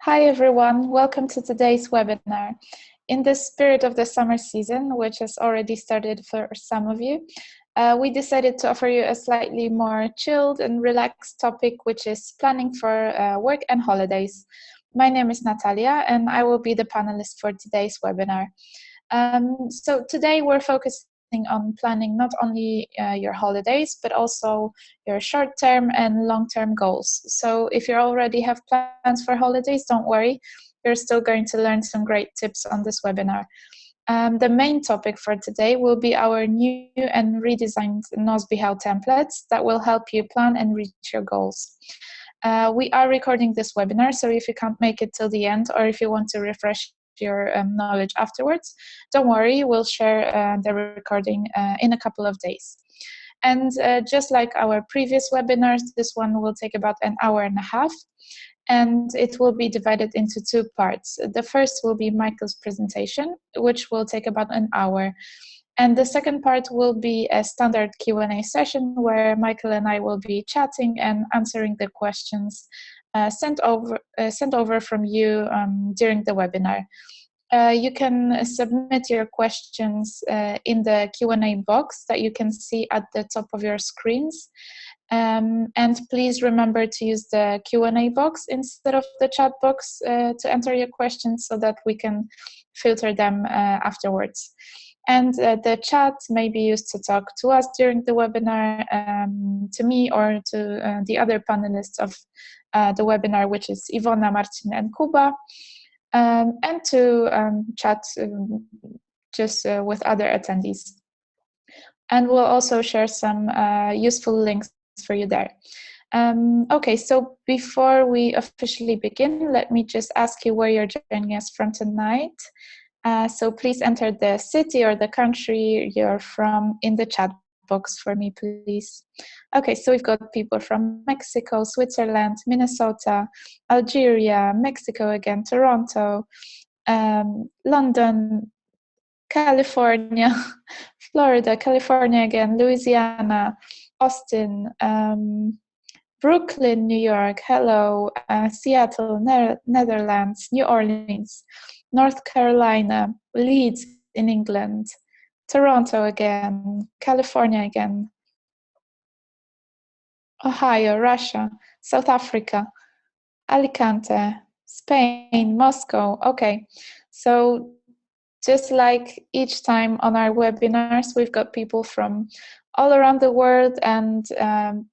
Hi everyone, welcome to today's webinar. In the spirit of the summer season, which has already started for some of you, we decided to offer you a slightly more chilled and relaxed topic, which is planning for work and holidays. My name is Natalia and I will be the panelist for today's webinar. So today we're focusing on planning not only your holidays, but also your short-term and long-term goals. So if you already have plans for holidays, don't worry, you're still going to learn some great tips on this webinar. The main topic for today will be our new and redesigned Nozbe.how templates that will help you plan and reach your goals. We are recording this webinar, so if you can't make it till the end, or if you want to refresh your knowledge afterwards, don't worry, we'll share the recording in a couple of days. And just like our previous webinars, this one will take about an hour and a half, and it will be divided into two parts. The first will be Michael's presentation, which will take about an hour. And the second part will be a standard Q&A session where Michael and I will be chatting and answering the questions sent over from you during the webinar. You can submit your questions in the Q&A box that you can see at the top of your screens. And please remember to use the Q&A box instead of the chat box to enter your questions so that we can filter them afterwards. And the chat may be used to talk to us during the webinar, to me or to the other panelists of the webinar, which is Ivona, Marcin, and Kuba, and to chat just with other attendees. And we'll also share some useful links for you there. Okay, so before we officially begin, let me just ask you where you're joining us from tonight. So please enter the city or the country you're from in the chat box for me, please. Okay, so we've got people from Mexico, Switzerland, Minnesota, Algeria, Mexico again, Toronto, London, California, Florida, California again, Louisiana, Austin, Brooklyn, New York, hello, Seattle, Netherlands, New Orleans, North Carolina, Leeds in England, Toronto again, California again, Ohio, Russia, South Africa, Alicante, Spain, Moscow. Okay, so just like each time on our webinars, we've got people from all around the world, and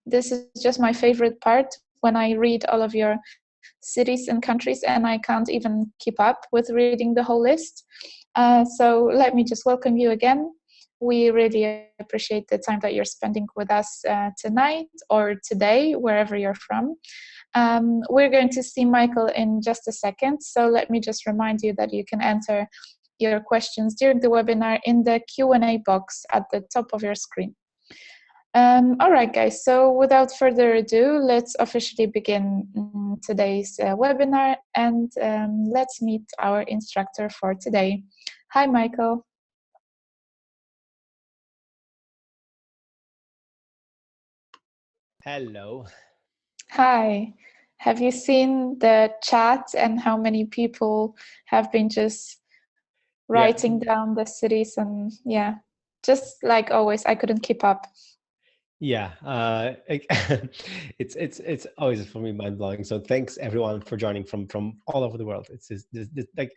this is just my favorite part when I read all of your cities and countries and I can't even keep up with reading the whole list. So let me just welcome you again. We really appreciate the time that you're spending with us tonight or today, wherever you're from. We're going to see Michael in just a second, so let me just remind you that you can enter your questions during the webinar in the Q&A box at the top of your screen. All right, guys, so without further ado, let's officially begin today's webinar, and let's meet our instructor for today. Hi, Michael. Hello. Hi. Have you seen the chat and how many people have been just writing down the cities? And yeah, just like always, I couldn't keep up. Yeah, it's always for me mind-blowing. So thanks everyone for joining from all over the world. It's just, like,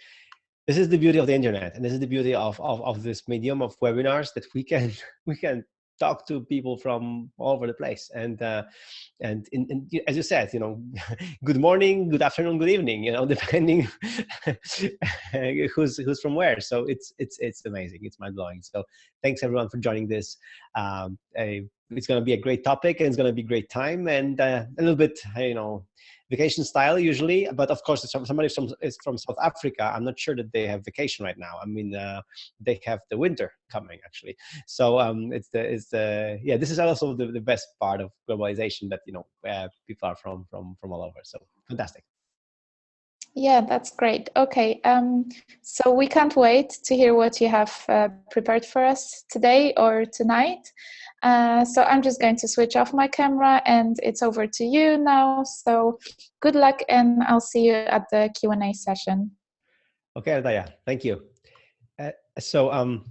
this is the beauty of the internet, and this is the beauty of this medium of webinars, that we can talk to people from all over the place. And as you said, good morning, good afternoon, good evening, depending who's from where. So it's amazing, it's mind-blowing. So thanks everyone for joining this. It's going to be a great topic, and it's going to be a great time, and a little bit, vacation style usually. But of course, if somebody is from South Africa, I'm not sure that they have vacation right now. I mean, they have the winter coming actually. So yeah, this is also the best part of globalization, that people are from all over. So fantastic. Yeah, that's great. Okay, so we can't wait to hear what you have prepared for us today or tonight. So I'm just going to switch off my camera and it's over to you now. So good luck and I'll see you at the Q&A session. Okay, Adaya, thank you. Uh, so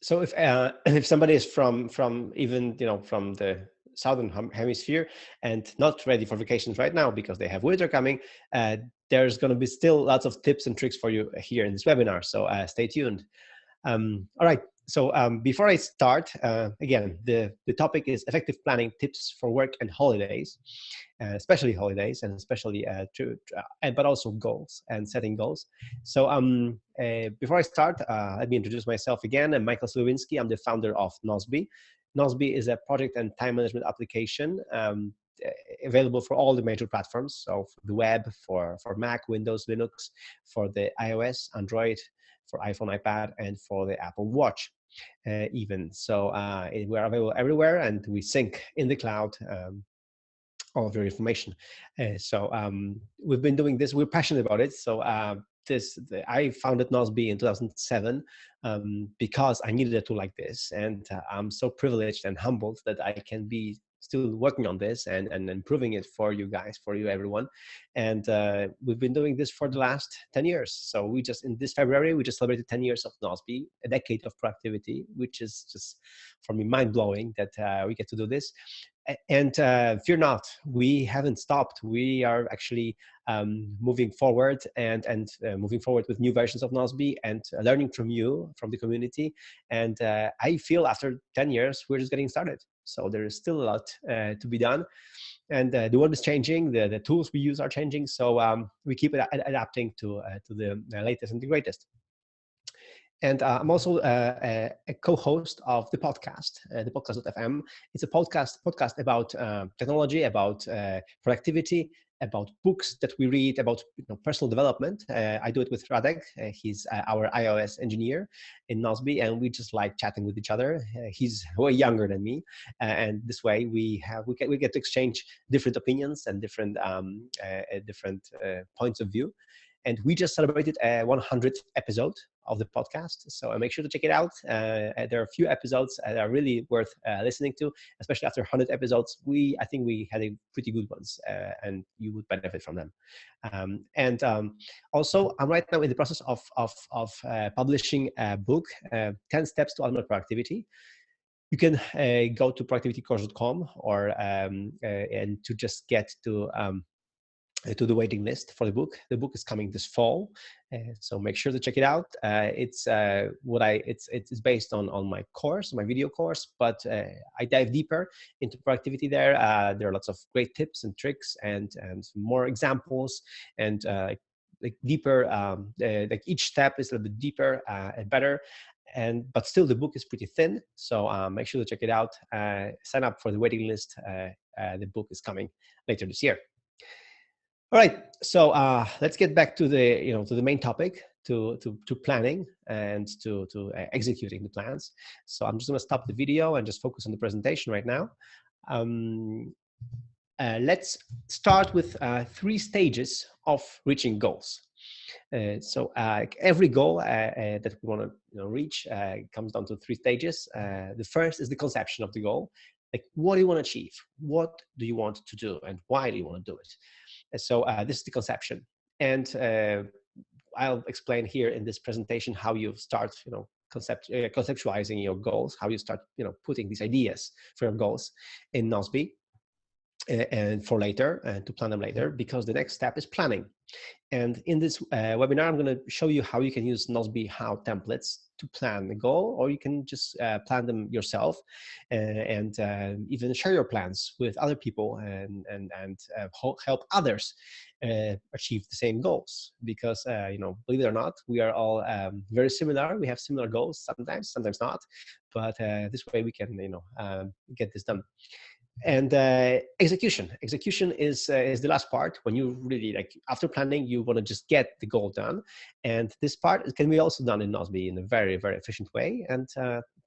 so if somebody is from even from the southern hemisphere and not ready for vacations right now because they have winter coming, there's going to be still lots of tips and tricks for you here in this webinar. So stay tuned. All right. So before I start, again, the topic is effective planning tips for work and holidays, especially holidays, and especially but also goals and setting goals. So before I start, let me introduce myself again. I'm Michael Sliwinski. I'm the founder of Nozbe. Nozbe is a project and time management application available for all the major platforms. So for the web, for Mac, Windows, Linux, for the iOS, Android, for iPhone, iPad, and for the Apple Watch even. So we're available everywhere, and we sync in the cloud all of your information. So we've been doing this. We're passionate about it. So I founded Nozbe in 2007 because I needed a tool like this, and I'm so privileged and humbled that I can be still working on this and improving it for you guys, for you everyone. And we've been doing this for the last 10 years. So we just, in this February, we just celebrated 10 years of Nozbe, a decade of productivity, which is just, for me, mind-blowing that we get to do this. And fear not, we haven't stopped. We are actually moving forward and moving forward with new versions of Nozbe and learning from you, from the community. And I feel after 10 years, we're just getting started. So there is still a lot to be done. And the world is changing, the tools we use are changing. So we keep adapting to the latest and the greatest. And I'm also a co-host of the podcast, the podcast.fm. It's a podcast about technology, about productivity, about books that we read, about personal development. I do it with Radek. He's our iOS engineer in Nozbe, and we just like chatting with each other. He's way younger than me, and this way we get to exchange different opinions and different points of view. And we just celebrated a 100th episode of the podcast, so make sure to check it out. There are a few episodes that are really worth listening to, especially after 100 episodes. I think we had a pretty good ones, and you would benefit from them. Also, I'm right now in the process of publishing a book, 10 Steps to Ultimate Productivity. You can go to productivitycourse.com and to just get to the waiting list for the book. The book is coming this fall, so make sure to check it out. It's based on my course, my video course, but I dive deeper into productivity there. There are lots of great tips and tricks and more examples and like deeper. Like each step is a little bit deeper and better. But still, the book is pretty thin, so make sure to check it out. Sign up for the waiting list. The book is coming later this year. All right, so let's get back to the main topic, to planning and to executing the plans. So I'm just going to stop the video and just focus on the presentation right now. Let's start with 3 stages of reaching goals. So every goal that we want to reach comes down to 3 stages. The first is the conception of the goal. Like, what do you want to achieve? What do you want to do? And why do you want to do it? So this is the conception. And I'll explain here in this presentation how you start, conceptualizing your goals, how you start, putting these ideas for your goals in Nozbe and for later, and to plan them later, because the next step is planning. And in this webinar, I'm going to show you how you can use Nozbe.how templates to plan the goal, or you can just plan them yourself and even share your plans with other people and help others achieve the same goals. Because, believe it or not, we are all very similar. We have similar goals sometimes not, but this way we can, get this done. And execution is the last part, when you really, like, after planning, you want to just get the goal done. And this part can be also done in Nozbe in a very, very efficient way. And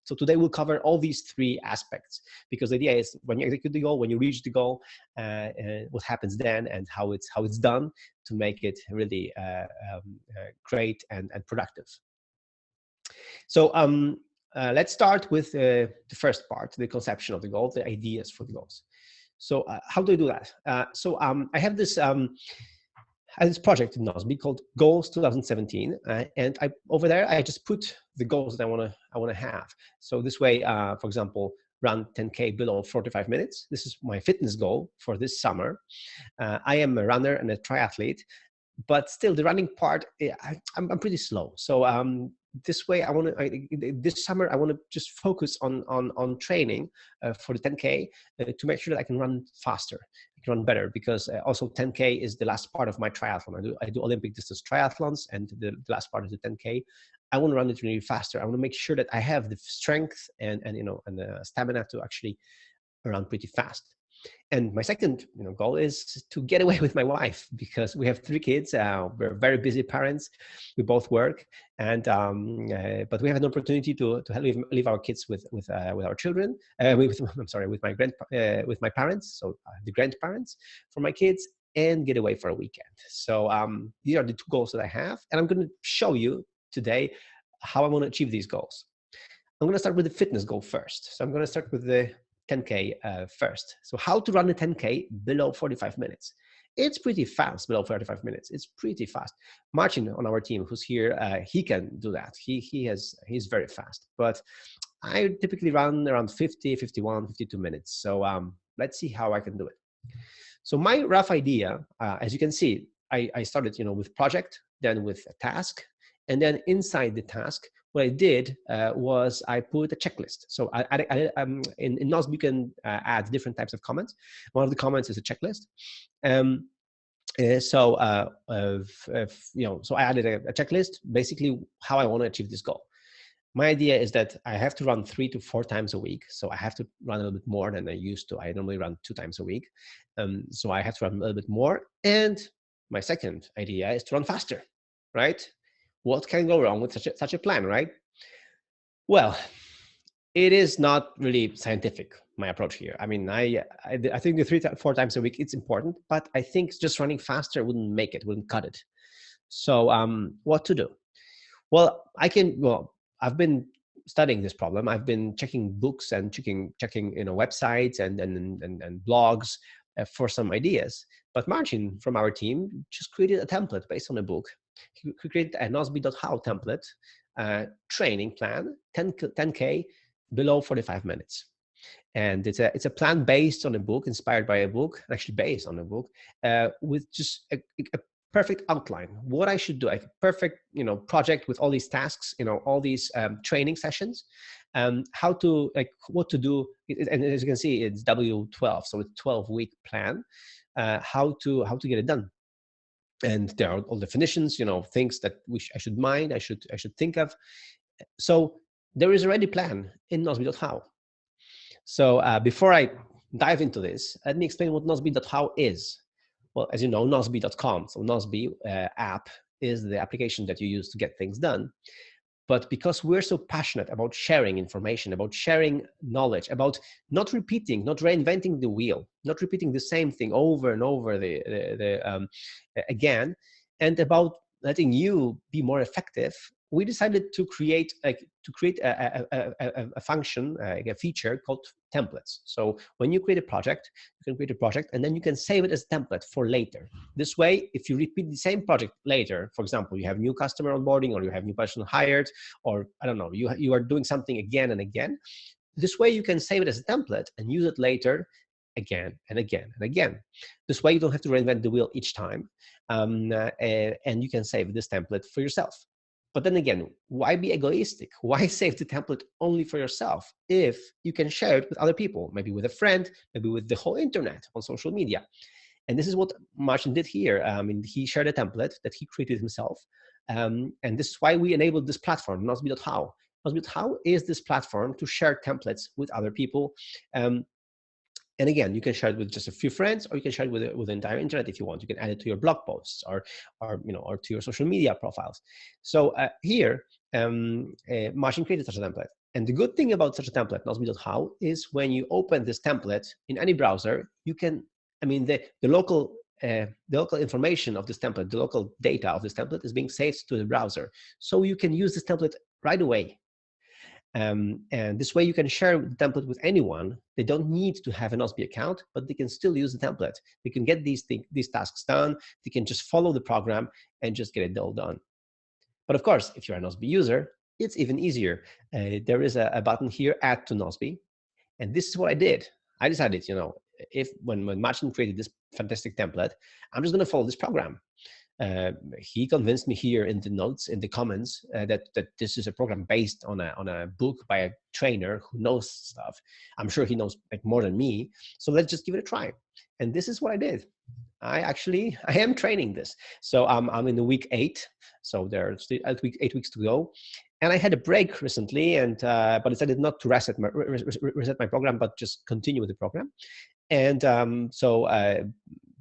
so today we'll cover all these three aspects, because the idea is when you execute the goal, when you reach the goal, what happens then, and how it's done to make it really great and productive. So let's start with the first part, the conception of the goal, the ideas for the goals. So how do I do that? I have this project in Nozbe called Goals 2017, and over there I just put the goals that I want to have. So this way, for example, run 10K below 45 minutes. This is my fitness goal for this summer. I am a runner and a triathlete, but still the running part, I'm pretty slow. So this way, this summer I want to just focus on training for the 10K to make sure that I can run faster, I can run better, because also 10K is the last part of my triathlon. I do Olympic distance triathlons, and the last part is the 10K. I want to run it really faster. I want to make sure that I have the strength and the stamina to actually run pretty fast. And my second goal is to get away with my wife, because we have 3 kids. We're very busy parents. We both work, and but we have an opportunity to leave our kids with our children. With my parents, so the grandparents for my kids, and get away for a weekend. So these are the 2 goals that I have, and I'm going to show you today how I want to achieve these goals. I'm going to start with the fitness goal first. So I'm going to start with the 10K first. So how to run a 10K below 45 minutes. It's pretty fast, below 45 minutes. It's pretty fast. Marcin on our team, who's here, he can do that. He's very fast. But I typically run around 50, 51, 52 minutes. So let's see how I can do it. So my rough idea, as you can see, I started with project, then with a task, and then inside the task, what I did was I put a checklist. So in Nozbe, you can add different types of comments. One of the comments is a checklist. So I added a checklist, basically how I want to achieve this goal. My idea is that I have to run 3 to 4 times a week. So I have to run a little bit more than I used to. I normally run 2 times a week. So I have to run a little bit more. And my second idea is to run faster, right? What can go wrong with such a plan, right? Well, it is not really scientific, my approach here. I mean, I think the 3 to 4 times a week, it's important, but I think just running faster wouldn't cut it. So what to do? Well, I've been studying this problem. I've been checking books and checking websites and blogs for some ideas. But Marcin from our team just created a template based on a book. He created a Nozbe.how template training plan, 10K below 45 minutes. And it's a plan based on a book, inspired by a book, actually based on a book, with just a perfect outline, what I should do, a perfect project with all these tasks, all these training sessions, what to do. And as you can see, it's W12, so it's 12-week plan, how to get it done. And there are all definitions, things that I should mind, I should think of. So there is already a plan in Nozbe.how. So before I dive into this, let me explain what Nozbe.how is. Well, as you know, Nozbe.com. So Nozbe app is the application that you use to get things done. But because we're so passionate about sharing information, about sharing knowledge, about not repeating, not reinventing the wheel, not repeating the same thing over and over again, and about letting you be more effective, we decided to create a function, a feature called templates. So when you create a project, you can create a project and then you can save it as a template for later. This way, if you repeat the same project later, for example, you have new customer onboarding, or you have new person hired, or I don't know, you are doing something again and again. This way you can save it as a template and use it later again and again and again. This way you don't have to reinvent the wheel each time, and you can save this template for yourself. But then again, why be egoistic? Why save the template only for yourself if you can share it with other people, maybe with a friend, maybe with the whole internet on social media? And this is what Marcin did here. He shared a template that he created himself. And this is why we enabled this platform, Nozbe.how. Nozbe.how is this platform to share templates with other people. And again, you can share it with just a few friends, or you can share it with the entire internet if you want. You can add it to your blog posts, or to your social media profiles. So here, Martin created such a template. And the good thing about such a template, Nozbe.how, is when you open this template in any browser, you can, I mean, the local information of this template, the local data of this template is being saved to the browser. So you can use this template right away. And this way you can share the template with anyone. They don't need to have a Nozbe account, but they can still use the template. They can get these tasks done. They can just follow the program and just get it all done. But of course, if you're a Nozbe user, it's even easier. There is a button here, Add to Nozbe. And this is what I did. I decided, when Martin created this fantastic template, I'm just going to follow this program. He convinced me here in the notes, in the comments, that this is a program based on a book by a trainer who knows stuff. I'm sure he knows like more than me. So let's just give it a try. And this is what I did. I am training this. So I'm in the week 8. So there's 8 weeks to go. And I had a break recently, but I decided not to reset my program, but just continue with the program. And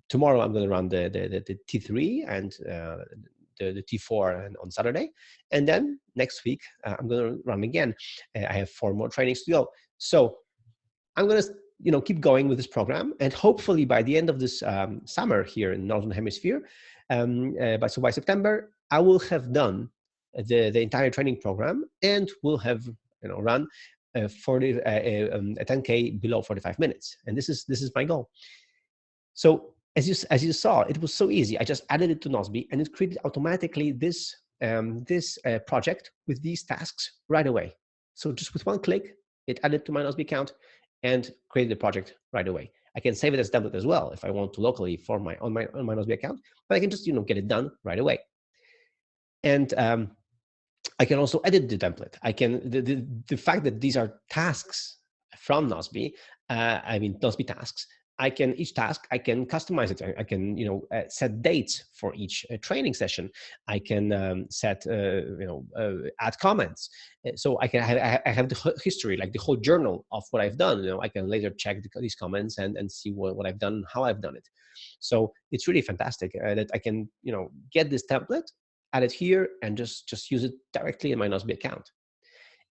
tomorrow I'm going to run the T3 and the T4 on Saturday. And then next week, I'm going to run again. I have 4 more trainings to go. So I'm going to keep going with this program. And hopefully by the end of this summer here in Northern Hemisphere, by September, I will have done the entire training program and will have run a 10K below 45 minutes. And this is my goal. So as you saw, it was so easy. I just added it to Nozbe, and it created automatically this project with these tasks right away. So just with one click, it added to my Nozbe account and created the project right away. I can save it as a template as well if I want to locally on my Nozbe account, but I can just get it done right away. And I can also edit the template. I can the fact that these are tasks from Nozbe, Nozbe tasks. Each task I can customize it. I can set dates for each training session. I can set add comments. So I have the history, like the whole journal of what I've done. I can later check these comments and see what I've done, how I've done it. So it's really fantastic that I can get this template, add it here, and just use it directly in my Nozbe account.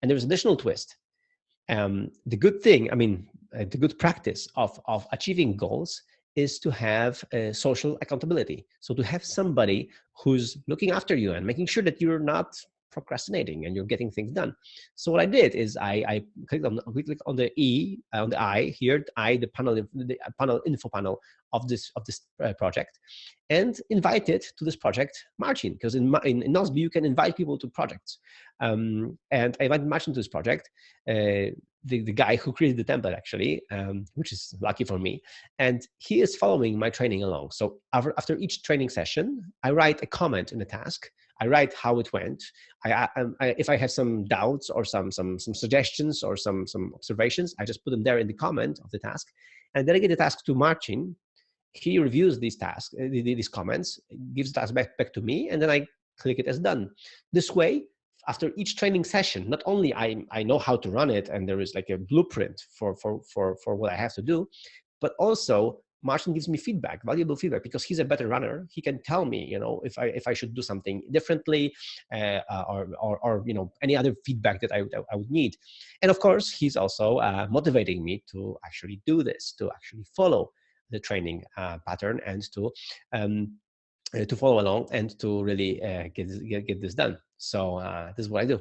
And there's an additional twist. The good thing, the good practice of achieving goals is to have social accountability. So to have somebody who's looking after you and making sure that you're not procrastinating and you're getting things done. So what I did is I clicked on the on the I here, the panel info panel of this project, and invited to this project Martin, because in Nozbe you can invite people to projects. And I invited Martin to this project, the guy who created the template actually, which is lucky for me, and he is following my training along. So after each training session, I write a comment in the task. I write how it went. If I have some doubts or some suggestions or some observations, I just put them there in the comment of the task, and then I get the task to Martin. He reviews these tasks, these comments, gives the task back to me, and then I click it as done. This way, after each training session, not only I know how to run it and there is like a blueprint for what I have to do, but also Martin gives me feedback, valuable feedback, because he's a better runner. He can tell me, if I should do something differently, or any other feedback that I would need. And of course, he's also motivating me to actually do this, to actually follow the training pattern, and to follow along and to really get this done. So this is what I do.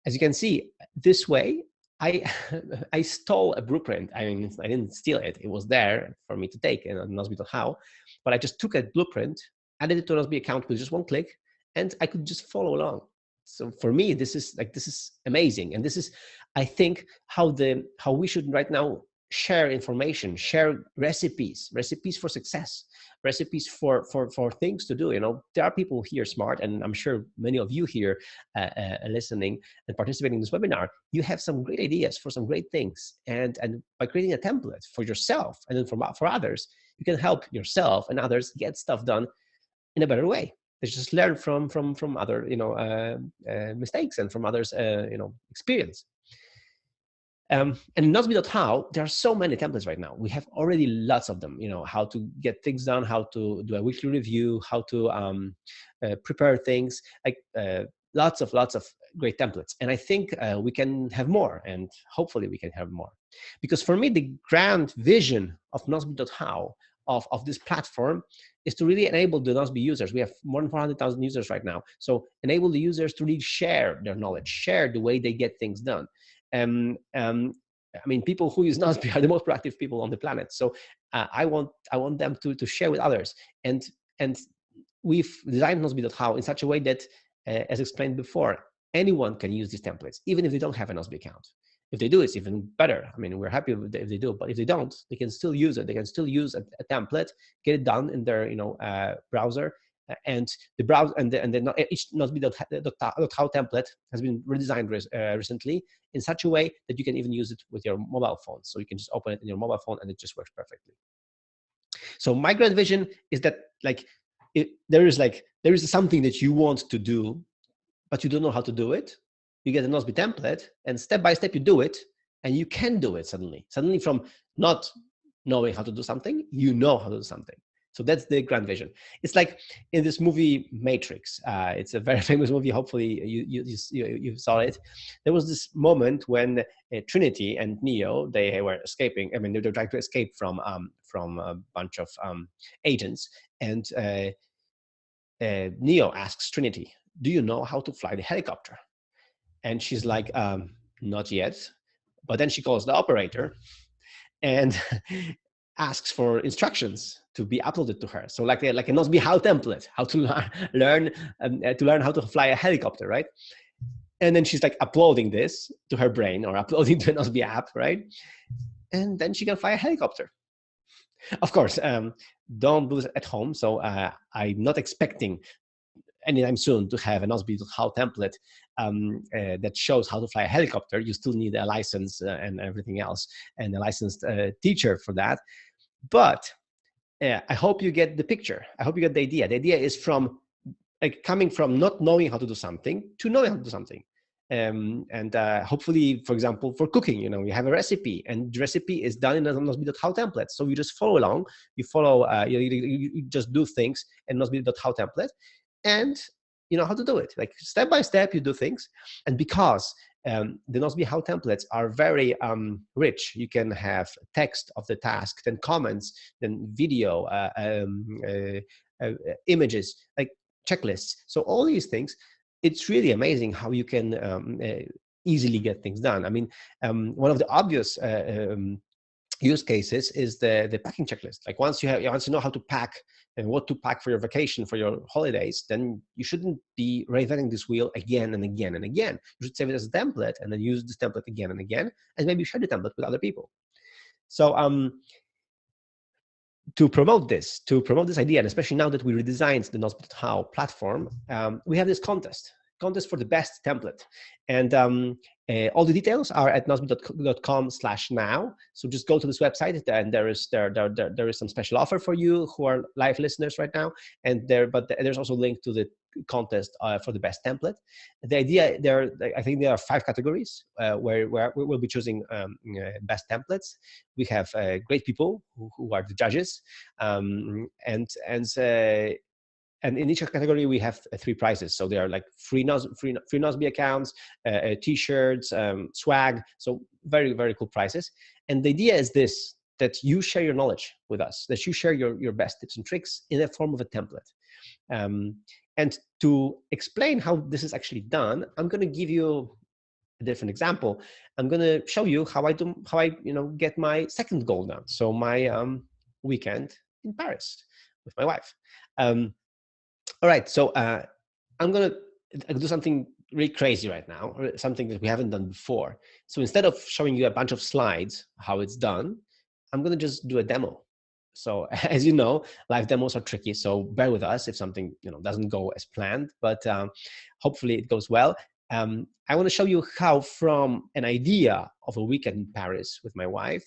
As you can see, this way, I stole a blueprint. I didn't steal it. It was there for me to take in Nozbe.how, but I just took a blueprint, added it to a Nozbe account with just one click, and I could just follow along. So for me, this is amazing. And this is, I think, how we should right now share information, share recipes for success, recipes for things to do. There are people here smart, and I'm sure many of you here listening and participating in this webinar, you have some great ideas for some great things. And by creating a template for yourself and then for others, you can help yourself and others get stuff done in a better way. They just learn from other mistakes and from others experience. And in Nozbe.how, there are so many templates right now. We have already lots of them. How to get things done, how to do a weekly review, how to prepare things, like lots of great templates. And I think we can have more, and hopefully we can have more. Because for me, the grand vision of Nozbe.how, of this platform, is to really enable the Nozbe users. We have more than 400,000 users right now. So enable the users to really share their knowledge, share the way they get things done. I mean, people who use Nozbe are the most productive people on the planet. So I want them to share with others. And we've designed Nozbe.how in such a way that, as explained before, anyone can use these templates, even if they don't have a Nozbe account. If they do, it's even better. I mean, we're happy if they do, but if they don't, they can still use it. They can still use a template, get it done in their browser, and the browser each Nozbe.how template has been redesigned recently in such a way that you can even use it with your mobile phone. So you can just open it in your mobile phone and it just works perfectly. So my grand vision is that there is something that you want to do, but you don't know how to do it. You get a Nozbe template, and step by step you do it, and you can do it suddenly. Suddenly, from not knowing how to do something, you know how to do something. So that's the grand vision. It's like in this movie Matrix. It's a very famous movie. Hopefully you saw it. There was this moment when Trinity and Neo, they were escaping. I mean, they were trying to escape from a bunch of agents, and Neo asks Trinity, "Do you know how to fly the helicopter?" And she's like, "Not yet." But then she calls the operator and asks for instructions to be uploaded to her. So like a Nozbe.how template, how to learn how to fly a helicopter, right? And then she's like uploading this to her brain, or uploading to a Nozbe app, right? And then she can fly a helicopter. Of course, don't do this at home. So I'm not expecting anytime soon to have a Nozbe.how template that shows how to fly a helicopter. You still need a license and everything else, and a licensed teacher for that. But I hope you get the picture. I hope you get the idea. The idea is from coming from not knowing how to do something to knowing how to do something. And hopefully, for example, for cooking, you have a recipe, and the recipe is done in a Nozbe.how template. So you just follow along. You follow. You just do things in Nozbe.how template, and you know how to do it. Like step by step, you do things. And because the Nozbe.how templates are very rich, you can have text of the task, then comments, then video, images, like checklists. So all these things, it's really amazing how you can easily get things done. I mean, one of the obvious use cases is the packing checklist. Like once you know how to pack and what to pack for your vacation, for your holidays, then you shouldn't be reinventing this wheel again and again and again. You should save it as a template and then use this template again and again, and maybe share the template with other people. So to promote this idea, and especially now that we redesigned the Nozbe.how platform, we have this contest for the best template. And all the details are at nozbe.com/now. So just go to this website, and there is some special offer for you who are live listeners right now. And there's also a link to the contest for the best template. The idea I think there are 5 categories where we will be choosing best templates. We have great people who are the judges, and in each category, we have 3 prizes. So they are like free Nozbe accounts, T-shirts, swag. So very, very cool prizes. And the idea is this, that you share your knowledge with us, that you share your best tips and tricks in the form of a template. And to explain how this is actually done, I'm going to give you a different example. I'm going to show you how I get my second goal done. So my weekend in Paris with my wife. All right, so I'm going to do something really crazy right now, or something that we haven't done before. So instead of showing you a bunch of slides, how it's done, I'm going to just do a demo. So as you know, live demos are tricky, so bear with us if something doesn't go as planned, but hopefully it goes well. I want to show you how from an idea of a weekend in Paris with my wife,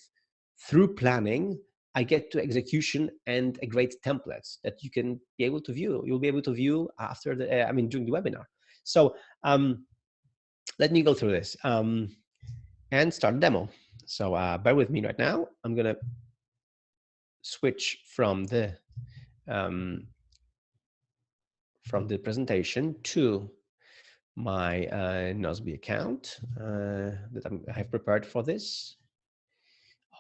through planning, I get to execution and a great template that you can be able to view. You'll be able to view after during the webinar. So let me go through this. and start the demo. So bear with me right now. I'm going to switch from the presentation to my Nozbe account that I have prepared for this.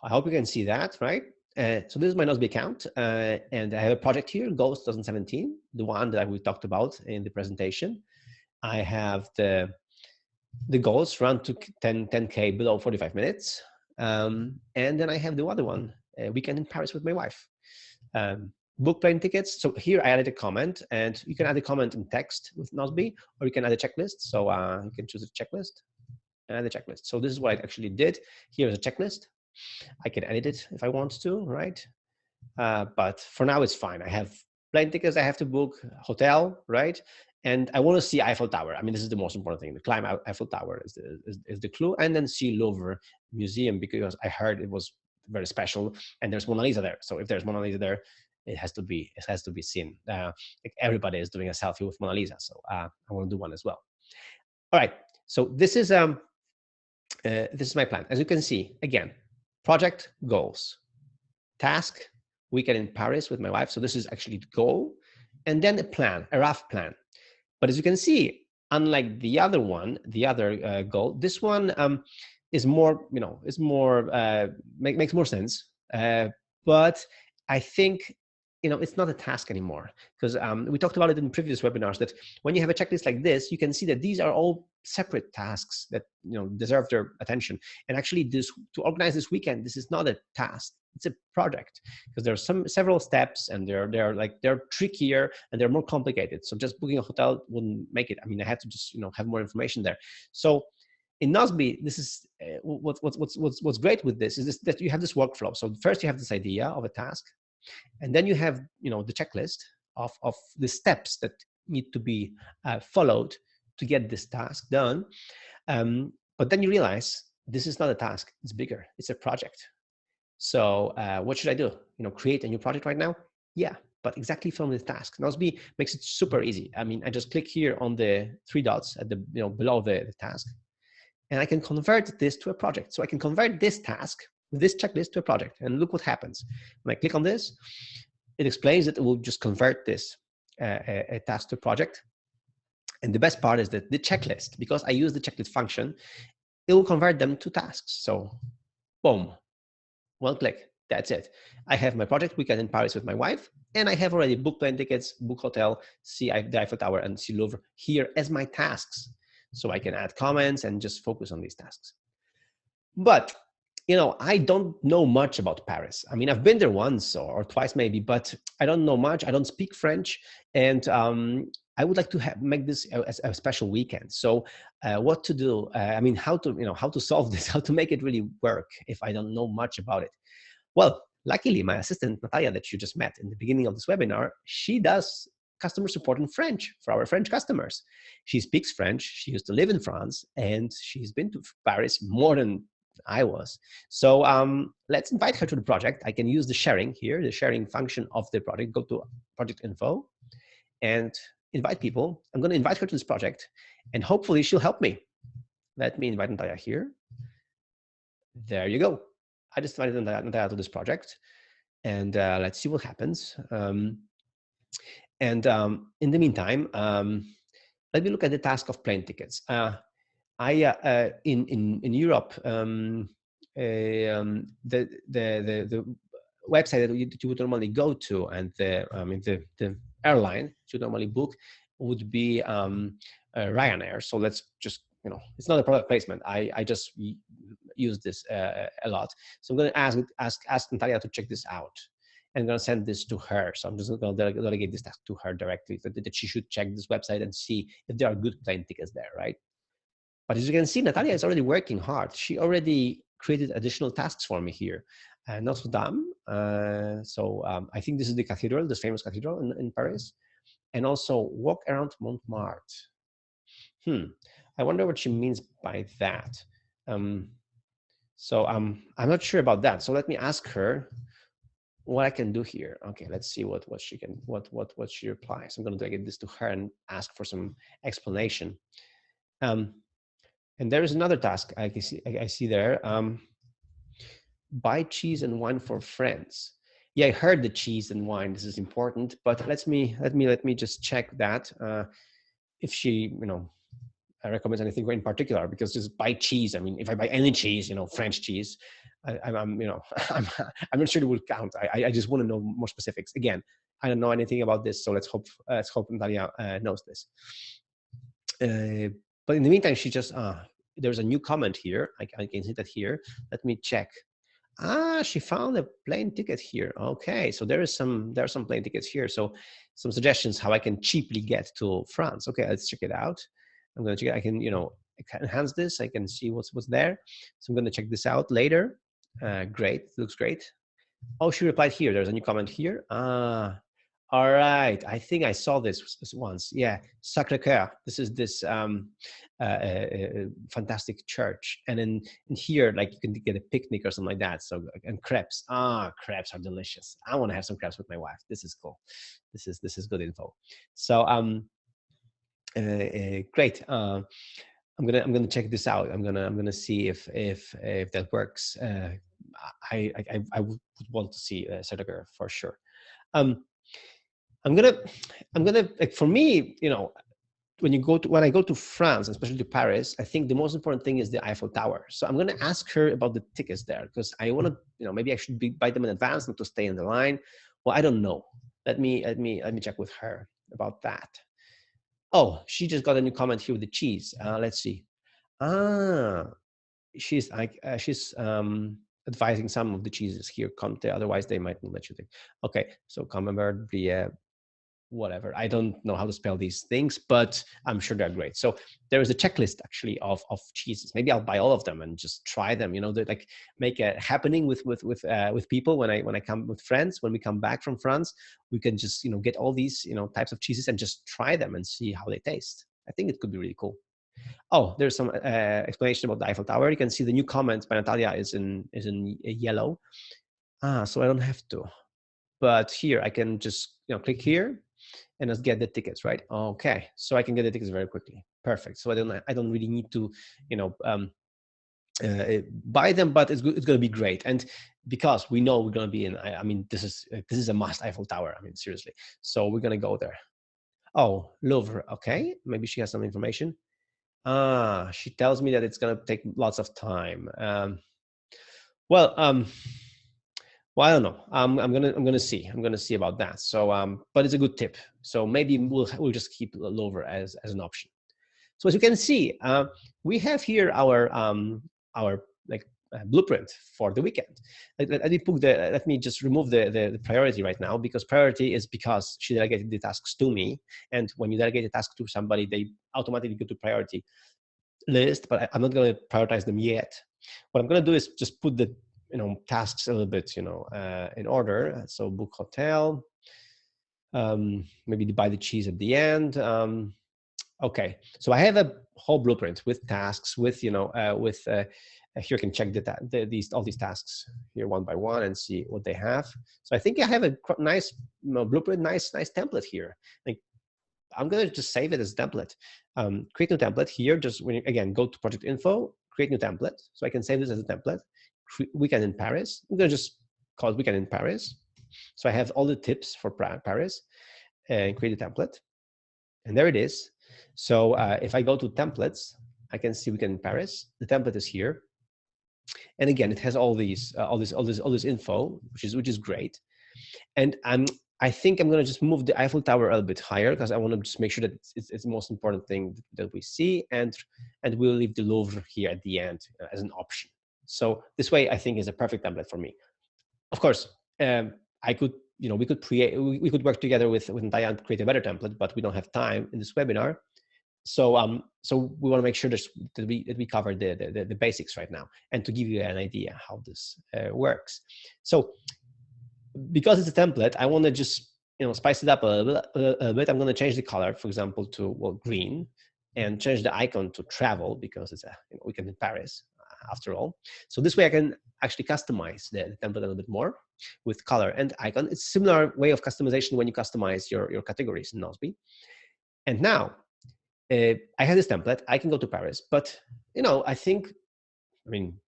I hope you can see that, right? So this is my Nozbe account, and I have a project here, Goals 2017, the one that we talked about in the presentation. I have the goals run to 10K below 45 minutes. And then I have the other one, Weekend in Paris with my wife. Book plane tickets. So here I added a comment, and you can add a comment in text with Nozbe, or you can add a checklist. So you can choose a checklist and add a checklist. So this is what I actually did. Here's a checklist. I can edit it if I want to, right? But for now, it's fine. I have plane tickets I have to book, hotel, right? And I want to see Eiffel Tower. I mean, this is the most important thing. The climb Eiffel Tower is the clue. And then see Louvre Museum, because I heard it was very special. And there's Mona Lisa there. So if there's Mona Lisa there, it has to be seen. Like everybody is doing a selfie with Mona Lisa. So I want to do one as well. All right. So this is my plan. As you can see, again, project goals, task, weekend in Paris with my wife. So this is actually the goal. And then a plan, a rough plan. But as you can see, unlike the other one, the other goal, this one is more, makes more sense. But I think, it's not a task anymore, because we talked about it in previous webinars that when you have a checklist like this, you can see that these are all separate tasks that deserve their attention. And actually, to organize this weekend, this is not a task; it's a project, because there's several steps, and they're trickier and they're more complicated. So just booking a hotel wouldn't make it. I mean, I had to just have more information there. So in Nozbe, this is what's great with this is that you have this workflow. So first you have this idea of a task, and then you have the checklist of the steps that need to be followed to get this task done. But then you realize this is not a task; it's bigger. It's a project. So what should I do? Create a new project right now? Yeah, but exactly from this task. Nozbe makes it super easy. I mean, I just click here on the three dots at the below the task, and I can convert this to a project. So I can convert this task, this checklist, to a project. And look what happens. When I click on this, it explains that it will just convert this a task to a project. And the best part is that the checklist, because I use the checklist function, it will convert them to tasks. So boom, one click, that's it. I have my project Weekend in Paris with my wife, and I have already booked plane tickets, book hotel, see the Eiffel Tower, and see Louvre here as my tasks. So I can add comments and just focus on these tasks. But I don't know much about Paris. I mean, I've been there once or twice maybe, but I don't know much. I don't speak French, and I would like to make this a special weekend. So, what to do? I mean, how to solve this? How to make it really work if I don't know much about it? Well, luckily, my assistant Natalia, that you just met in the beginning of this webinar, she does customer support in French for our French customers. She speaks French. She used to live in France, and she's been to Paris more than I was. So let's invite her to the project. I can use the sharing here, the sharing function of the project. Go to project info and invite people. I'm going to invite her to this project, and hopefully she'll help me. Let me invite Natalia here. There you go. I just invited Natalia to this project, and let's see what happens. In the meantime, let me look at the task of plane tickets. In Europe, the website that you would normally go to, and the airline you normally book would be Ryanair. So let's just it's not a product placement. I just use this a lot. So I'm going to ask Natalia to check this out. And I'm going to send this to her. So I'm just going to delegate this task to her directly, that she should check this website and see if there are good plane tickets there, right? But as you can see, Natalia is already working hard. She already created additional tasks for me here. Notre-Dame. I think this is the cathedral, this famous cathedral in Paris. And also walk around Montmartre. I wonder what she means by that. I'm not sure about that. So let me ask her what I can do here. Okay, let's see what she replies. I'm going to delegate this to her and ask for some explanation. And there is another task I can see. I see there. Buy cheese and wine for friends. Yeah, I heard the cheese and wine. This is important, but let me just check that if she recommends anything in particular. Because just buy cheese. I mean, if I buy any cheese, French cheese, I'm I'm not sure it will count. I just want to know more specifics. Again, I don't know anything about this, so let's hope Natalia knows this. But in the meantime, she just there's a new comment here. I can see that here. Let me check. She found a plane ticket here. Okay, so there are some plane tickets here. So some suggestions how I can cheaply get to France. Okay, let's check it out. I'm gonna check it. I can enhance this. I can see what's there. So I'm gonna check this out later. Great, looks great. Oh, she replied here. There's a new comment here. All right. I think I saw this once. Yeah, Sacré-Cœur. This is this fantastic church, and in here, like you can get a picnic or something like that. So and crepes. Crepes are delicious. I want to have some crepes with my wife. This is cool. This is good info. So great. I'm gonna check this out. I'm gonna see if that works. I would want to see Sacré-Cœur for sure. I'm gonna like for me, when I go to France, especially to Paris, I think the most important thing is the Eiffel Tower. So I'm gonna ask her about the tickets there because I want to, maybe I should buy them in advance, not to stay in the line. Well, I don't know. Let me check with her about that. Oh, she just got a new comment here with the cheese. Let's see. Ah, she's like advising some of the cheeses here, Comte. Otherwise, they might not let you take. Okay, so Camembert, Brie, whatever. I don't know how to spell these things, but I'm sure they're great. So there is a checklist actually of cheeses. Maybe I'll buy all of them and just try them. Like make a happening with people when I come with friends. When we come back from France, we can just get all these types of cheeses and just try them and see how they taste. I think it could be really cool. Oh, there's some explanation about the Eiffel Tower. You can see the new comment by Natalia is in yellow. So I don't have to. But here I can just click here and just get the tickets, right? Okay, so I can get the tickets very quickly. Perfect. So I don't really need to buy them, but it's going to be great. And because we know we're going to be in, I mean, this is a must, Eiffel Tower. I mean, seriously. So we're going to go there. Oh, Louvre. Okay, maybe she has some information. She tells me that it's going to take lots of time. Well, I don't know. I'm gonna see. I'm gonna see about that. So, but it's a good tip. So maybe we'll just keep Louvre as an option. So as you can see, we have here our like blueprint for the weekend. Let me just remove the priority right now, because priority is because she delegated the tasks to me, and when you delegate a task to somebody, they automatically go to priority list. But I'm not going to prioritize them yet. What I'm going to do is just put the tasks a little bit in order. So book hotel, maybe buy the cheese at the end. Okay, so I have a whole blueprint with tasks, with here you can check all these tasks here one by one and see what they have. So I think I have a nice blueprint, nice template here. Like, I'm gonna just save it as a template. Create new template here. Just when you, again, go to project info, create new template. So I can save this as a template. Weekend in Paris. I'm gonna just call it weekend in Paris. So I have all the tips for Paris and create a template. And there it is. So if I go to templates, I can see weekend in Paris. The template is here. And again, it has all this info, which is great. And I think I'm going to just move the Eiffel Tower a little bit higher, because I want to just make sure that it's the most important thing that we see, and we'll leave the Louvre here at the end as an option. So this way, I think, is a perfect template for me. Of course, I could, we could work together with Natalia and create a better template, but we don't have time in this webinar. So so we want to make sure that we cover the basics right now, and to give you an idea how this works. So because it's a template, I want to just spice it up a little bit. I'm going to change the color, for example, to green, and change the icon to travel, because it's a weekend in Paris after all. So this way I can actually customize the template a little bit more with color and icon. It's a similar way of customization when you customize your categories in Nozbe. And now I have this template. I can go to Paris, but I think, I mean,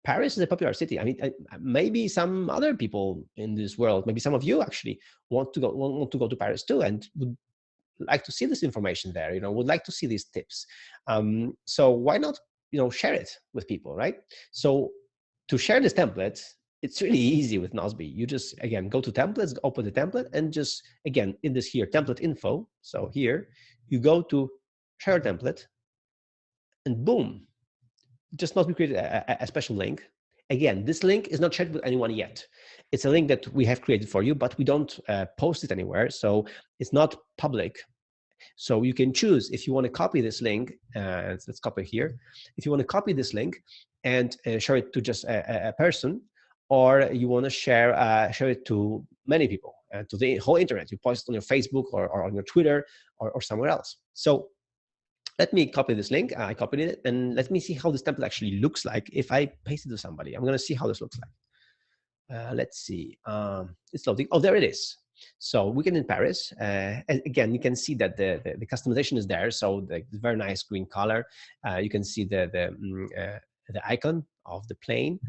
Paris is a popular city. I mean, maybe some other people in this world, maybe some of you actually want to go to Paris too, and would like to see this information there. Would like to see these tips. So why not, share it with people, right? So to share this template, it's really easy with Nozbe. You just, again, go to templates, open the template, and just, again, in this here, template info. So here, you go to share template, and boom, just Nozbe created a special link. Again, this link is not shared with anyone yet. It's a link that we have created for you, but we don't post it anywhere. So it's not public. So you can choose if you want to copy this link. Let's copy here. If you want to copy this link and share it to just a person, or you want to share it to many people, to the whole internet. You post it on your Facebook or on your Twitter or somewhere else. So let me copy this link. I copied it, and let me see how this template actually looks like if I paste it to somebody. I'm going to see how this looks like. Let's see. It's loading. Oh, there it is. So weekend in Paris. And again, you can see that the customization is there. So the very nice green color. You can see the icon of the plane.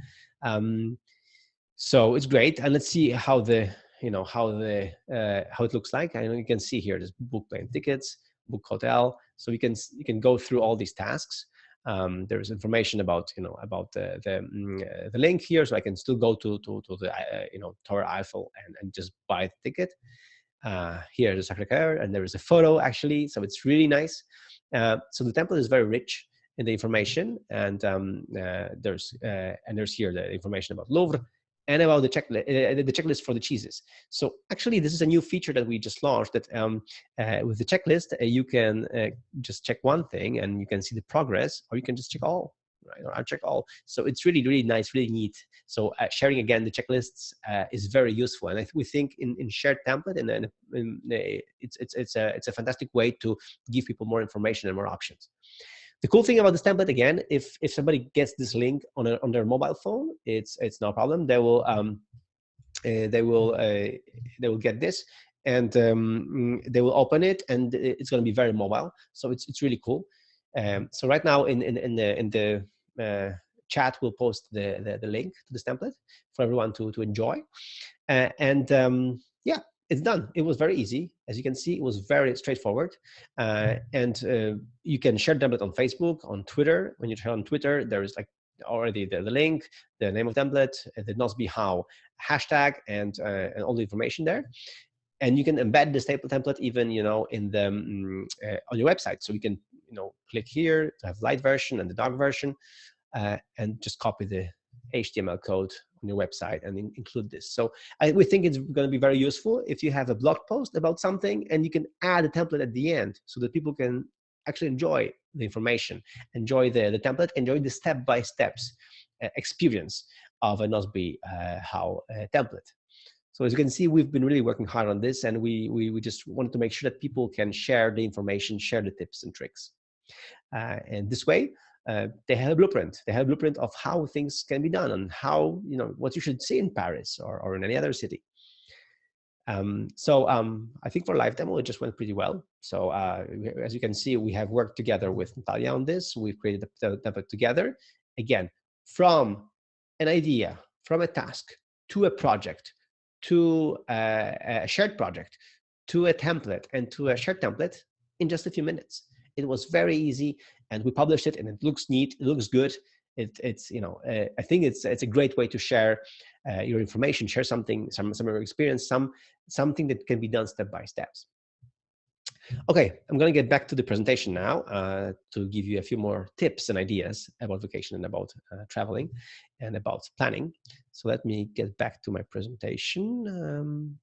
So it's great. And let's see how how it looks like. I know you can see here. There's book plane tickets, book hotel. So you can go through all these tasks. There's information about the link here, so I can still go to the Tower Eiffel and just buy the ticket. Here is Sacré-Cœur, and there is a photo actually, so it's really nice. So the template is very rich in the information, and there's here the information about Louvre and about the checklist for the cheeses. So actually, this is a new feature that we just launched. That with the checklist, you can just check one thing, and you can see the progress, or you can just check all. Right, or I'll check all. So it's really, really nice, really neat. So sharing again the checklists is very useful, and we think in shared template, and it's a fantastic way to give people more information and more options. The cool thing about this template, again, if somebody gets this link on their mobile phone, it's no problem. They will get this, and they will open it, and it's going to be very mobile. So it's really cool. So right now in the chat, we'll post the link to this template for everyone to enjoy. Yeah, it's done. It was very easy. As you can see, it was very straightforward. And you can share template on Facebook, on Twitter. When you share on Twitter, there is like already the link, the name of template, the Nozbe.how hashtag, and all the information there. And you can embed this template even in the on your website. So you can click here to have light version and the dark version, and just copy the HTML code on your website and include this. So we think it's going to be very useful if you have a blog post about something, and you can add a template at the end so that people can actually enjoy the information, enjoy the template, enjoy the step-by-steps experience of a Nozbe.how template. So as you can see, we've been really working hard on this, and we just wanted to make sure that people can share the information, share the tips and tricks. And this way, they have a blueprint. They have a blueprint of how things can be done, and how, what you should see in Paris or in any other city. So I think for live demo, it just went pretty well. So as you can see, we have worked together with Natalia on this. We've created the template together. Again, from an idea, from a task, to a project, to a shared project, to a template, and to a shared template in just a few minutes. It was very easy, and we published it, and it looks neat. It looks good. It's I think it's a great way to share your information, share something, some of your experience, something that can be done step by steps. Okay, I'm going to get back to the presentation now to give you a few more tips and ideas about vacation and about traveling and about planning. So let me get back to my presentation.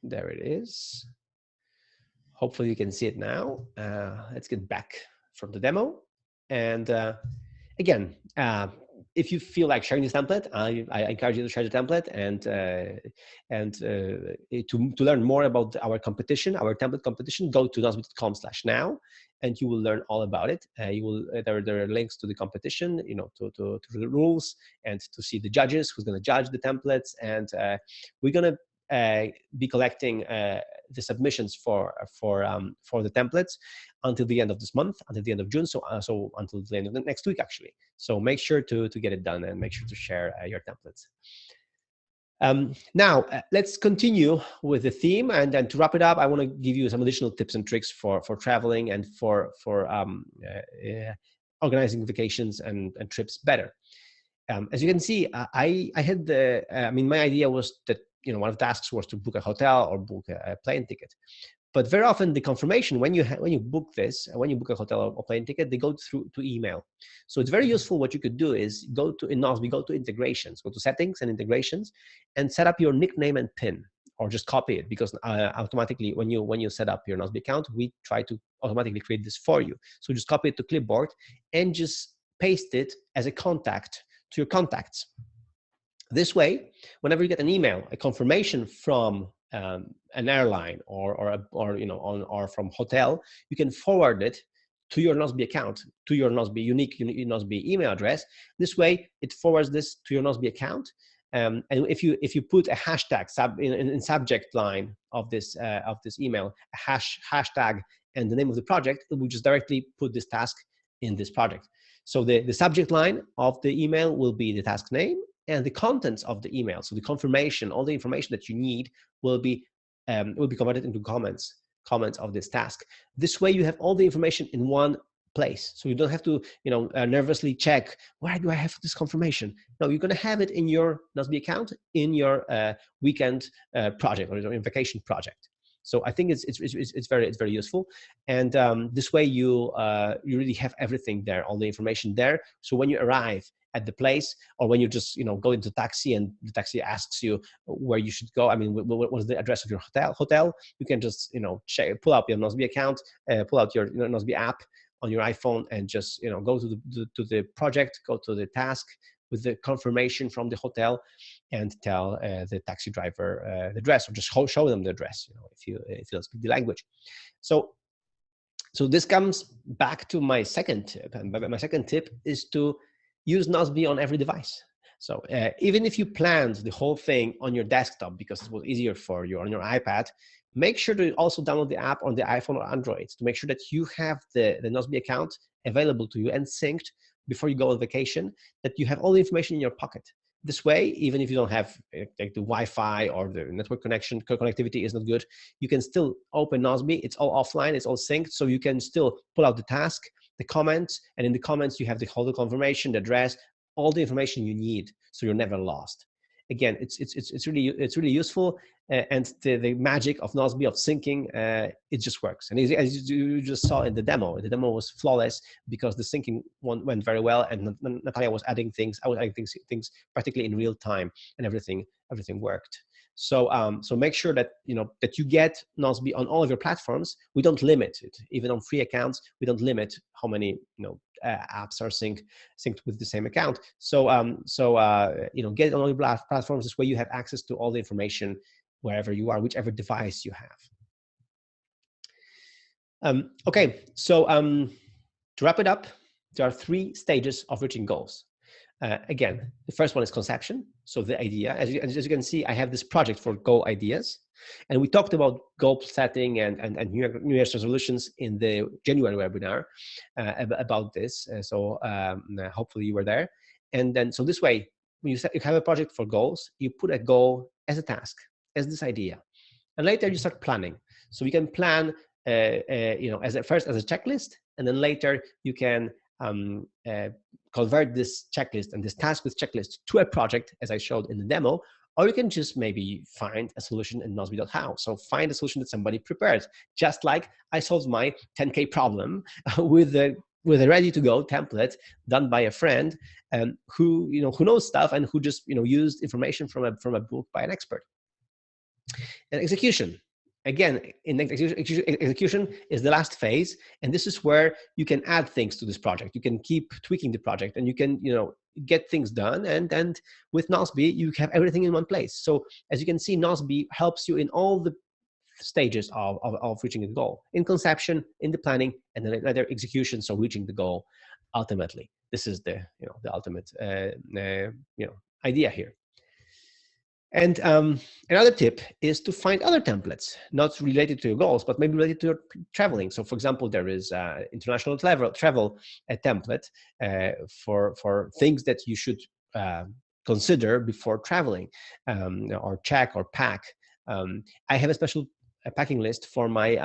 There it is. Hopefully you can see it now. Let's get back from the demo. And again, if you feel like sharing this template, I encourage you to share the template, and to learn more about our competition, our template competition, go to nozbe.com/now, and you will learn all about it. There are links to the competition, to the rules, and to see the judges who's going to judge the templates. And we're going to be collecting the submissions for the templates until the end of this month, until the end of June. So until the end of the next week, actually. So make sure to get it done, and make sure to share your templates. Now, let's continue with the theme, and then to wrap it up, I want to give you some additional tips and tricks for traveling and for organizing vacations and trips better. As you can see, I had the, I mean, my idea was that, one of the tasks was to book a hotel or book a plane ticket. But very often the confirmation when you book this, when you book a hotel or plane ticket, they go through to email. So it's very useful. What you could do is go to, in Nozbe, go to integrations, go to settings and integrations, and set up your nickname and PIN, or just copy it, because automatically when you set up your Nozbe account, we try to automatically create this for you. So just copy it to clipboard and just paste it as a contact to your contacts. This way, whenever you get an email, a confirmation from an airline or from hotel, you can forward it to your Nozbe account, to your Nozbe unique Nozbe email address. This way, it forwards this to your Nozbe account. And if you put a hashtag in subject line of this email, a hashtag and the name of the project, it will just directly put this task in this project. So the subject line of the email will be the task name, and the contents of the email, so the confirmation, all the information that you need, will be converted into comments of this task. This way, you have all the information in one place, so you don't have to nervously check, where do I have this confirmation? No, you're going to have it in your Nozbe account, in your weekend project or your vacation project. So I think it's very useful, and this way you really have everything there, all the information there. So when you arrive at the place, or when you just go into taxi and the taxi asks you where you should go, I mean, what's the address of your hotel, you can just pull up your Nozbe account, pull out your Nozbe app on your iPhone, and just go to the project, go to the task with the confirmation from the hotel, and tell the taxi driver the address, or just show them the address, if you don't speak the language. So this comes back to my second tip, and my second tip is to use Nozbe on every device. So even if you planned the whole thing on your desktop because it was easier for you, on your iPad, make sure to also download the app on the iPhone or Android to make sure that you have the Nozbe account available to you and synced before you go on vacation, that you have all the information in your pocket. This way, even if you don't have like the Wi-Fi or the network connectivity is not good, you can still open Nozbe. It's all offline, it's all synced, so you can still pull out the task, the comments, and in the comments you have the whole confirmation, the address, all the information you need, so you're never lost. Again, it's really useful, and the magic of Nozbe, of syncing, it just works. And as you just saw in the demo was flawless because the syncing went very well, and Natalia was adding things. I was adding things practically in real time, and everything worked. So so make sure that that you get Nozbe on all of your platforms. We don't limit it, even on free accounts. We don't limit how many apps are synced with the same account. So get it on all your platforms. This way you have access to all the information wherever you are, whichever device you have. Okay, so to wrap it up, there are 3 stages of reaching goals. Again, the first one is conception. So the idea, as you can see, I have this project for goal ideas. And we talked about goal setting and New Year's resolutions in the January webinar about this. So hopefully you were there. And then, so this way, when you have a project for goals, you put a goal as a task, as this idea. And later you start planning. So you can plan, first as a checklist, and then later you can convert this checklist and this task with checklist to a project, as I showed in the demo, or you can just maybe find a solution in Nozbe.how. So find a solution that somebody prepared, just like I solved my 10K problem with a ready-to-go template done by a friend who knows stuff and who just used information from a book by an expert. And execution. Again, in execution is the last phase, and this is where you can add things to this project. You can keep tweaking the project, and you can get things done. And with Nozbe, you have everything in one place. So as you can see, Nozbe helps you in all the stages of reaching a goal: in conception, in the planning, and then later execution. So reaching the goal ultimately. This is the ultimate idea here. And another tip is to find other templates, not related to your goals, but maybe related to your traveling. So, for example, there is international travel a template for things that you should uh, consider before traveling, or check or pack. I have a special packing list for my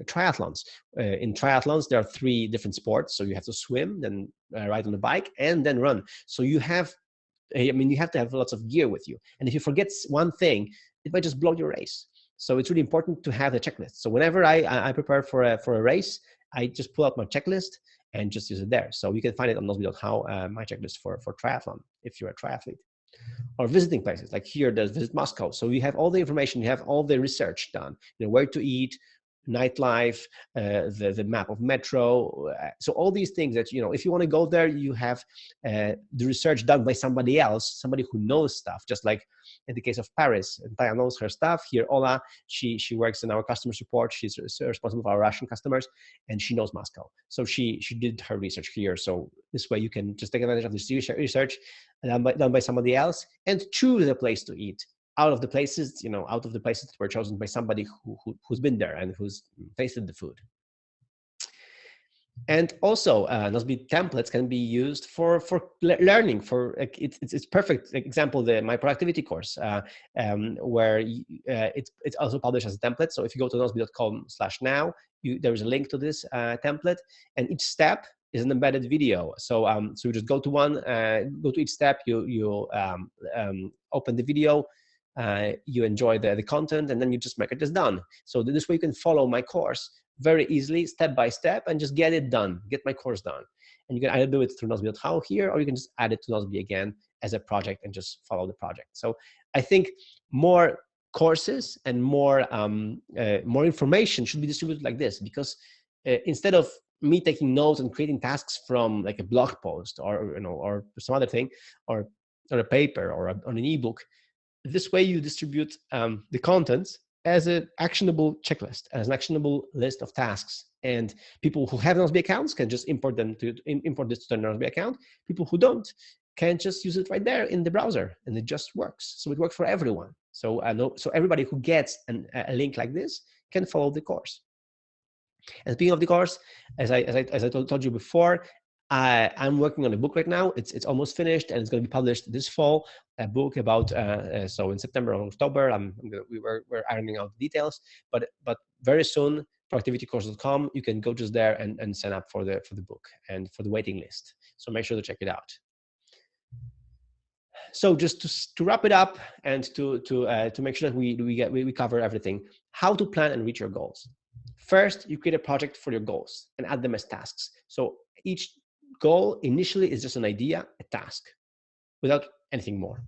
triathlons. In triathlons, there are 3 different sports. So you have to swim, then ride on the bike, and then run. So you have you have to have lots of gear with you. And if you forget one thing, it might just blow your race. So it's really important to have a checklist. So whenever I prepare for a race, I just pull out my checklist and just use it there. So you can find it on Nozbe.how, my checklist for triathlon, if you're a triathlete. Or visiting places, like here, there's Visit Moscow. So you have all the information, you have all the research done, where to eat, nightlife, the map of metro. So all these things that, if you want to go there, you have the research done by somebody else, somebody who knows stuff, just like in the case of Paris. And Taya knows her stuff. Here, Ola, she works in our customer support. She's responsible for our Russian customers, and she knows Moscow. So she did her research here. So this way you can just take advantage of this research done by somebody else and choose a place to eat out of the places, that were chosen by somebody who's been there and who's tasted the food. And also, Nozbe templates can be used for learning. It's perfect example, my productivity course, where it's also published as a template. So if you go to nozbe.com/now, there is a link to this template, and each step is an embedded video. So so you just go to each step. You open the video. You enjoy the content, and then you just make it as done. So this way you can follow my course very easily, step by step, and just get it done, get my course done. And you can either do it through Nozbe.how here, or you can just add it to Nozbe again as a project and just follow the project. So I think more courses and more information should be distributed like this, because instead of me taking notes and creating tasks from like a blog post or some other thing, or a paper or on an ebook, this way you distribute the contents as an actionable checklist, as an actionable list of tasks. And people who have Nozbe accounts can just import this to their Nozbe account. People who don't can just use it right there in the browser, and it just works. So it works for everyone. So so everybody who gets a link like this can follow the course. And speaking of the course, as I told you before, I'm working on a book right now. It's almost finished, and it's going to be published this fall. A book about so in September or October. We're ironing out the details, but very soon, productivitycourse.com. You can go just there and sign up for the book and for the waiting list. So make sure to check it out. So just to wrap it up and to make sure that we cover everything. How to plan and reach your goals. First, you create a project for your goals and add them as tasks. So each goal initially is just an idea, a task, without anything more.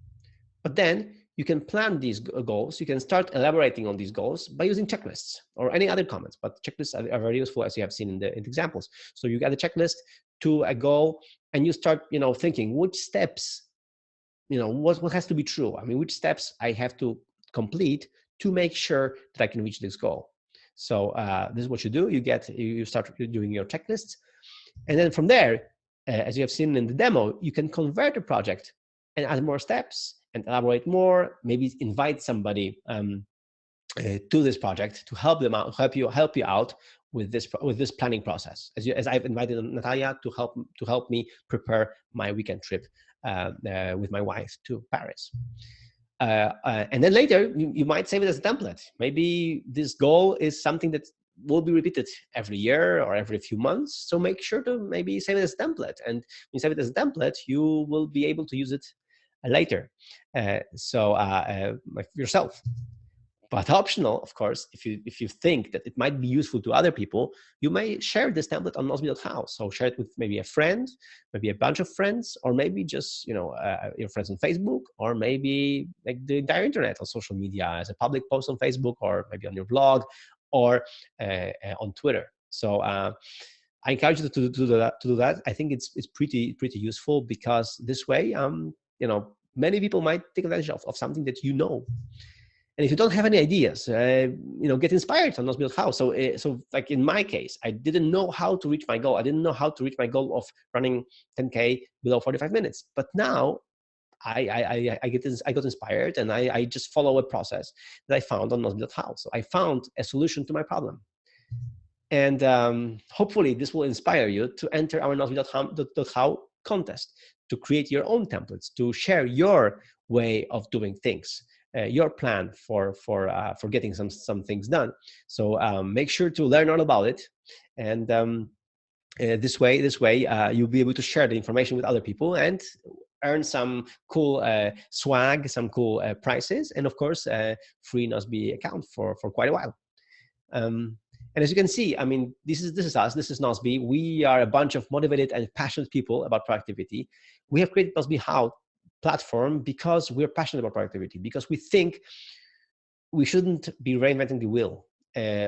But then you can plan these goals. You can start elaborating on these goals by using checklists or any other comments. But checklists are very useful, as you have seen in the examples. So you add a checklist to a goal, and you start, thinking which steps, what has to be true. I mean, which steps I have to complete to make sure that I can reach this goal. So this is what you do. You start doing your checklists, and then from there, as you have seen in the demo, you can convert a project and add more steps and elaborate more. Maybe invite somebody to this project to help them out, help you out with this planning process. As I've invited Natalia to help me prepare my weekend trip with my wife to Paris. And then later, you might save it as a template. Maybe this goal is something that will be repeated every year or every few months. So make sure to maybe save it as a template. And when you save it as a template, you will be able to use it later. Like yourself. But optional, of course, if you think that it might be useful to other people, you may share this template on Nozbe.how. So share it with maybe a friend, maybe a bunch of friends, or maybe just your friends on Facebook, or maybe like the entire internet on social media as a public post on Facebook, or maybe on your blog, or on Twitter. So I encourage you to do that. I think it's pretty useful, because this way, many people might take advantage of something that you know. And if you don't have any ideas, get inspired on Nozbe.how. So like in my case, I didn't know how to reach my goal. I didn't know how to reach my goal of running 10K below 45 minutes. But now I got inspired, and I just follow a process that I found on Nozbe.how. So I found a solution to my problem. And hopefully this will inspire you to enter our Nozbe.how contest, to create your own templates, to share your way of doing things, your plan for getting some things done. So make sure to learn all about it, and this way you'll be able to share the information with other people and earn some cool swag, some cool prizes, and of course free Nozbe account for quite a while. And as you can see, I mean, this is us. This is Nozbe. We are a bunch of motivated and passionate people about productivity. We have created Nozbe.how platform because we're passionate about productivity, because we think we shouldn't be reinventing the wheel.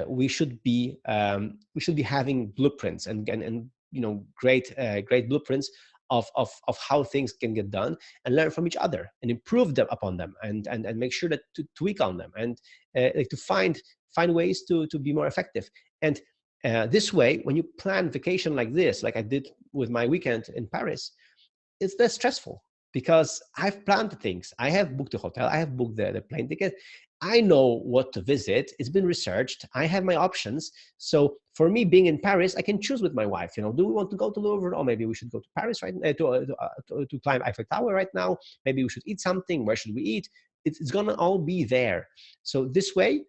We should be having blueprints and great blueprints of how things can get done, and learn from each other and improve them upon them, and make sure that to tweak on them, and like to find ways to be more effective. And this way, when you plan vacation like this, like I did with my weekend in Paris, it's less stressful because I've planned things. I have booked the hotel. I have booked the plane ticket. I know what to visit. It's been researched. I have my options. So for me, being in Paris, I can choose with my wife. You know, do we want to go to Louvre, or maybe we should go to Paris right now to climb Eiffel Tower right now? Maybe we should eat something. Where should we eat? It's gonna all be there. So this way,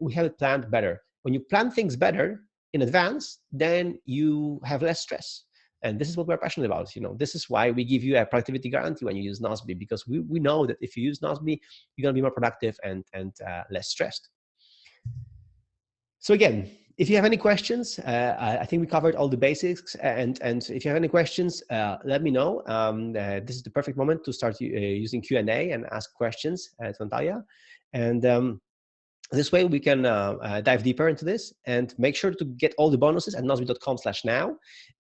we have it planned better. When you plan things better in advance, then you have less stress. And this is what we're passionate about. You know, this is why we give you a productivity guarantee when you use Nozbe, because we know that if you use Nozbe, you're going to be more productive and less stressed. So again, if you have any questions, I think we covered all the basics. And if you have any questions, let me know. This is the perfect moment to start using Q&A and ask questions to Natalia. And this way we can dive deeper into this, and make sure to get all the bonuses at nozbe.com/now.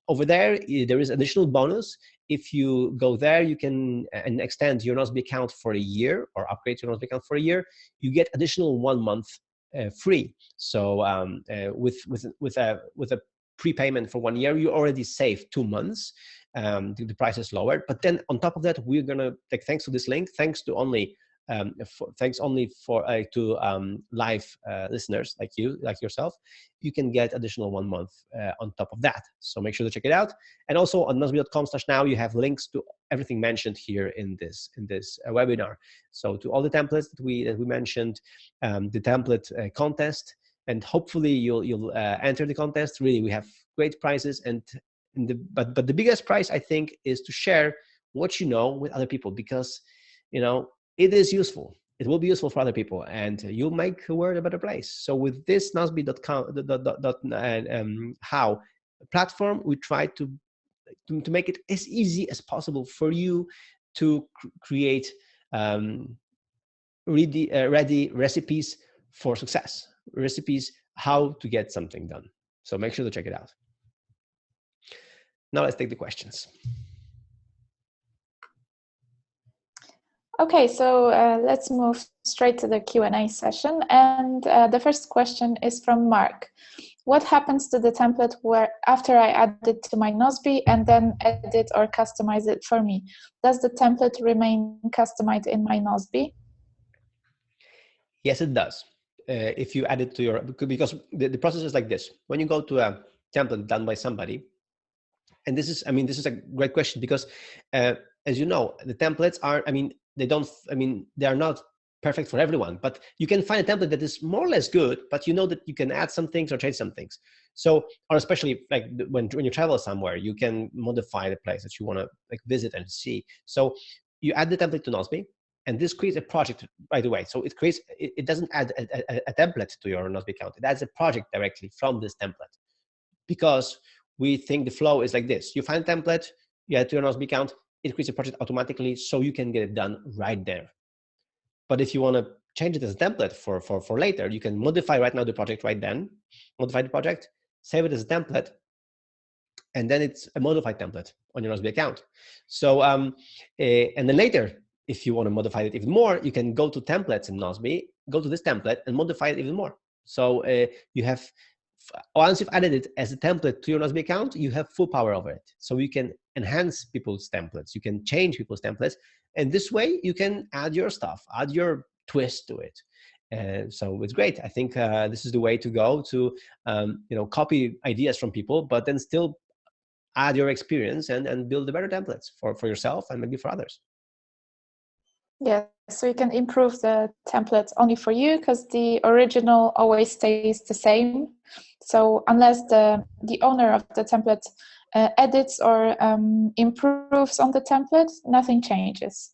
Over there, there is additional bonus. If you go there, you can and extend your Nozbe account for a year, or upgrade your Nozbe account for a year. You get additional 1 month free. So with a prepayment for 1 year, you already save 2 months. The price is lower, but then on top of that, we're gonna take, thanks to this link, thanks only for live listeners like you, like yourself, you can get additional 1 month on top of that. So make sure to check it out. And also on nozbe.com/now, you have links to everything mentioned here in this webinar. So to all the templates that we mentioned, the template contest, and hopefully you'll enter the contest. Really, we have great prizes, but the biggest prize, I think, is to share what you know with other people, because it is useful. It will be useful for other people, and you'll make the world a better place. So with this Nozbe.how platform, we try to make it as easy as possible for you to create ready recipes for success, recipes how to get something done. So make sure to check it out. Now let's take the questions. Okay, so let's move straight to the Q&A session. And the first question is from Mark. What happens to the template where after I add it to my Nozbe and then edit or customize it for me? Does the template remain customized in my Nozbe? Yes, it does. If you add it to your, because the process is like this. When you go to a template done by somebody, and this is a great question, because as you know, the templates are, they are not perfect for everyone, but you can find a template that is more or less good, but you know that you can add some things or change some things. So, or especially like when you travel somewhere, you can modify the place that you want to visit and see. So you add the template to Nozbe, and this creates a project right away. So it doesn't add a template to your Nozbe account. It adds a project directly from this template, because we think the flow is like this. You find a template, you add to your Nozbe account, it creates a project automatically, so you can get it done right there. But if you want to change it as a template for later, you can modify right now the project right then, modify the project, save it as a template, and then it's a modified template on your Nozbe account. So, and then later, if you want to modify it even more, you can go to templates in Nozbe, go to this template and modify it even more. So you have once you've added it as a template to your Nozbe account, you have full power over it. So you can enhance people's templates, you can change people's templates, and this way you can add your stuff, add your twist to it. And so it's great. I think this is the way to go to copy ideas from people, but then still add your experience and build the better templates for yourself and maybe for others. Yeah, so you can improve the templates only for you because the original always stays the same. So unless the owner of the template edits or improves on the template, nothing changes.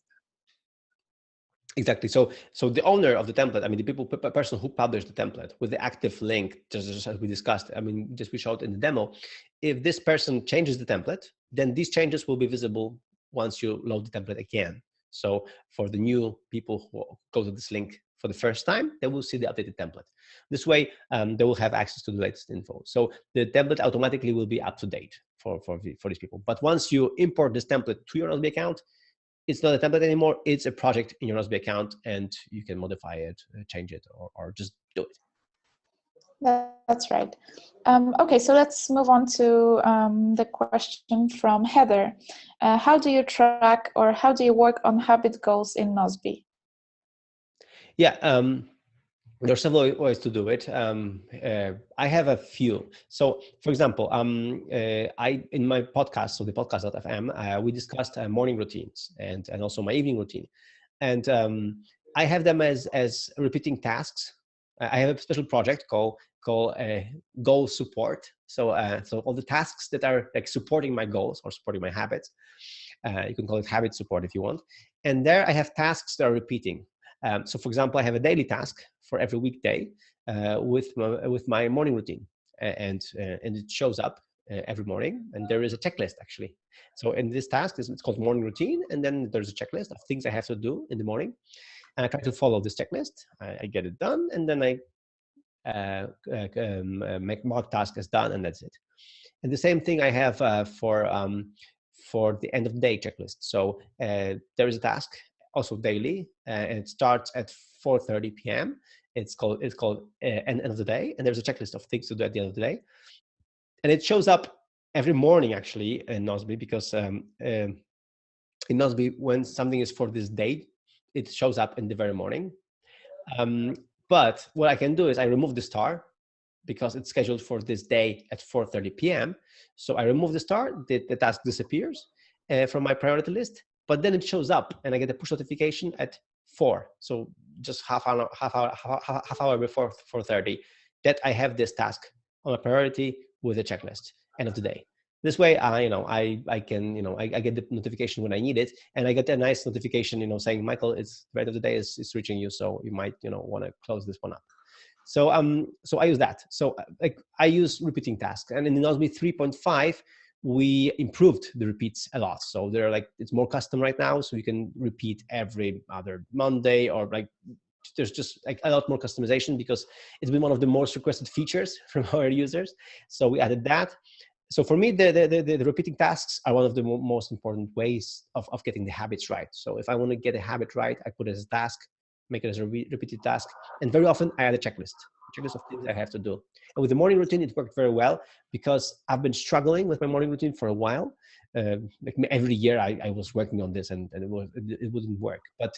Exactly. So the owner of the template, I mean, the person who published the template with the active link, just as we discussed, I mean, just we showed in the demo, if this person changes the template, then these changes will be visible once you load the template again. So for the new people who go to this link for the first time, they will see the updated template. This way, they will have access to the latest info. So the template automatically will be up to date for these people. But once you import this template to your Nozbe account, it's not a template anymore. It's a project in your Nozbe account, and you can modify it, change it, or just do it. That's right. Okay, so let's move on to the question from Heather. How do you track or how do you work on habit goals in Nozbe? Yeah, there are several ways to do it. I have a few. So, for example, I in my podcast, so the podcast.fm, we discussed morning routines and also my evening routine, and I have them as repeating tasks. I have a special project called goal support. So so all the tasks that are like supporting my goals or supporting my habits, you can call it habit support if you want. And there I have tasks that are repeating. So for example, I have a daily task for every weekday with my morning routine, and it shows up every morning, and there is a checklist actually. So in this task, it's called morning routine, and then there's a checklist of things I have to do in the morning, and I try to follow this checklist. I get it done, and then I make mark task as done, and that's it. And the same thing I have for the end of the day checklist. So there is a task also daily, and it starts at 4:30 p.m. It's called end of the day, and there's a checklist of things to do at the end of the day, and it shows up every morning actually in Nozbe, because in Nozbe, when something is for this date, it shows up in the very morning. But what I can do is I remove the star, because it's scheduled for this day at 4:30 p.m. So I remove the star, the task disappears from my priority list, but then it shows up and I get a push notification at 4. So just half hour before 4:30, that I have this task on a priority with a checklist end of the day. This way, I can, I get the notification when I need it, and I get a nice notification, saying, Michael, it's the end of the day is reaching you, so you might, want to close this one up. So so I use that. So like I use repeating tasks, and in Nozbe 3.5 we improved the repeats a lot. So they're like, it's more custom right now, so you can repeat every other Monday, or like there's just like a lot more customization, because it's been one of the most requested features from our users. So we added that. So for me, the repeating tasks are one of the most important ways of getting the habits right. So if I want to get a habit right, I put it as a task, make it as a repeated task. And very often I add a checklist of things I have to do. And with the morning routine, it worked very well, because I've been struggling with my morning routine for a while. Like every year I was working on this, and it wouldn't work. But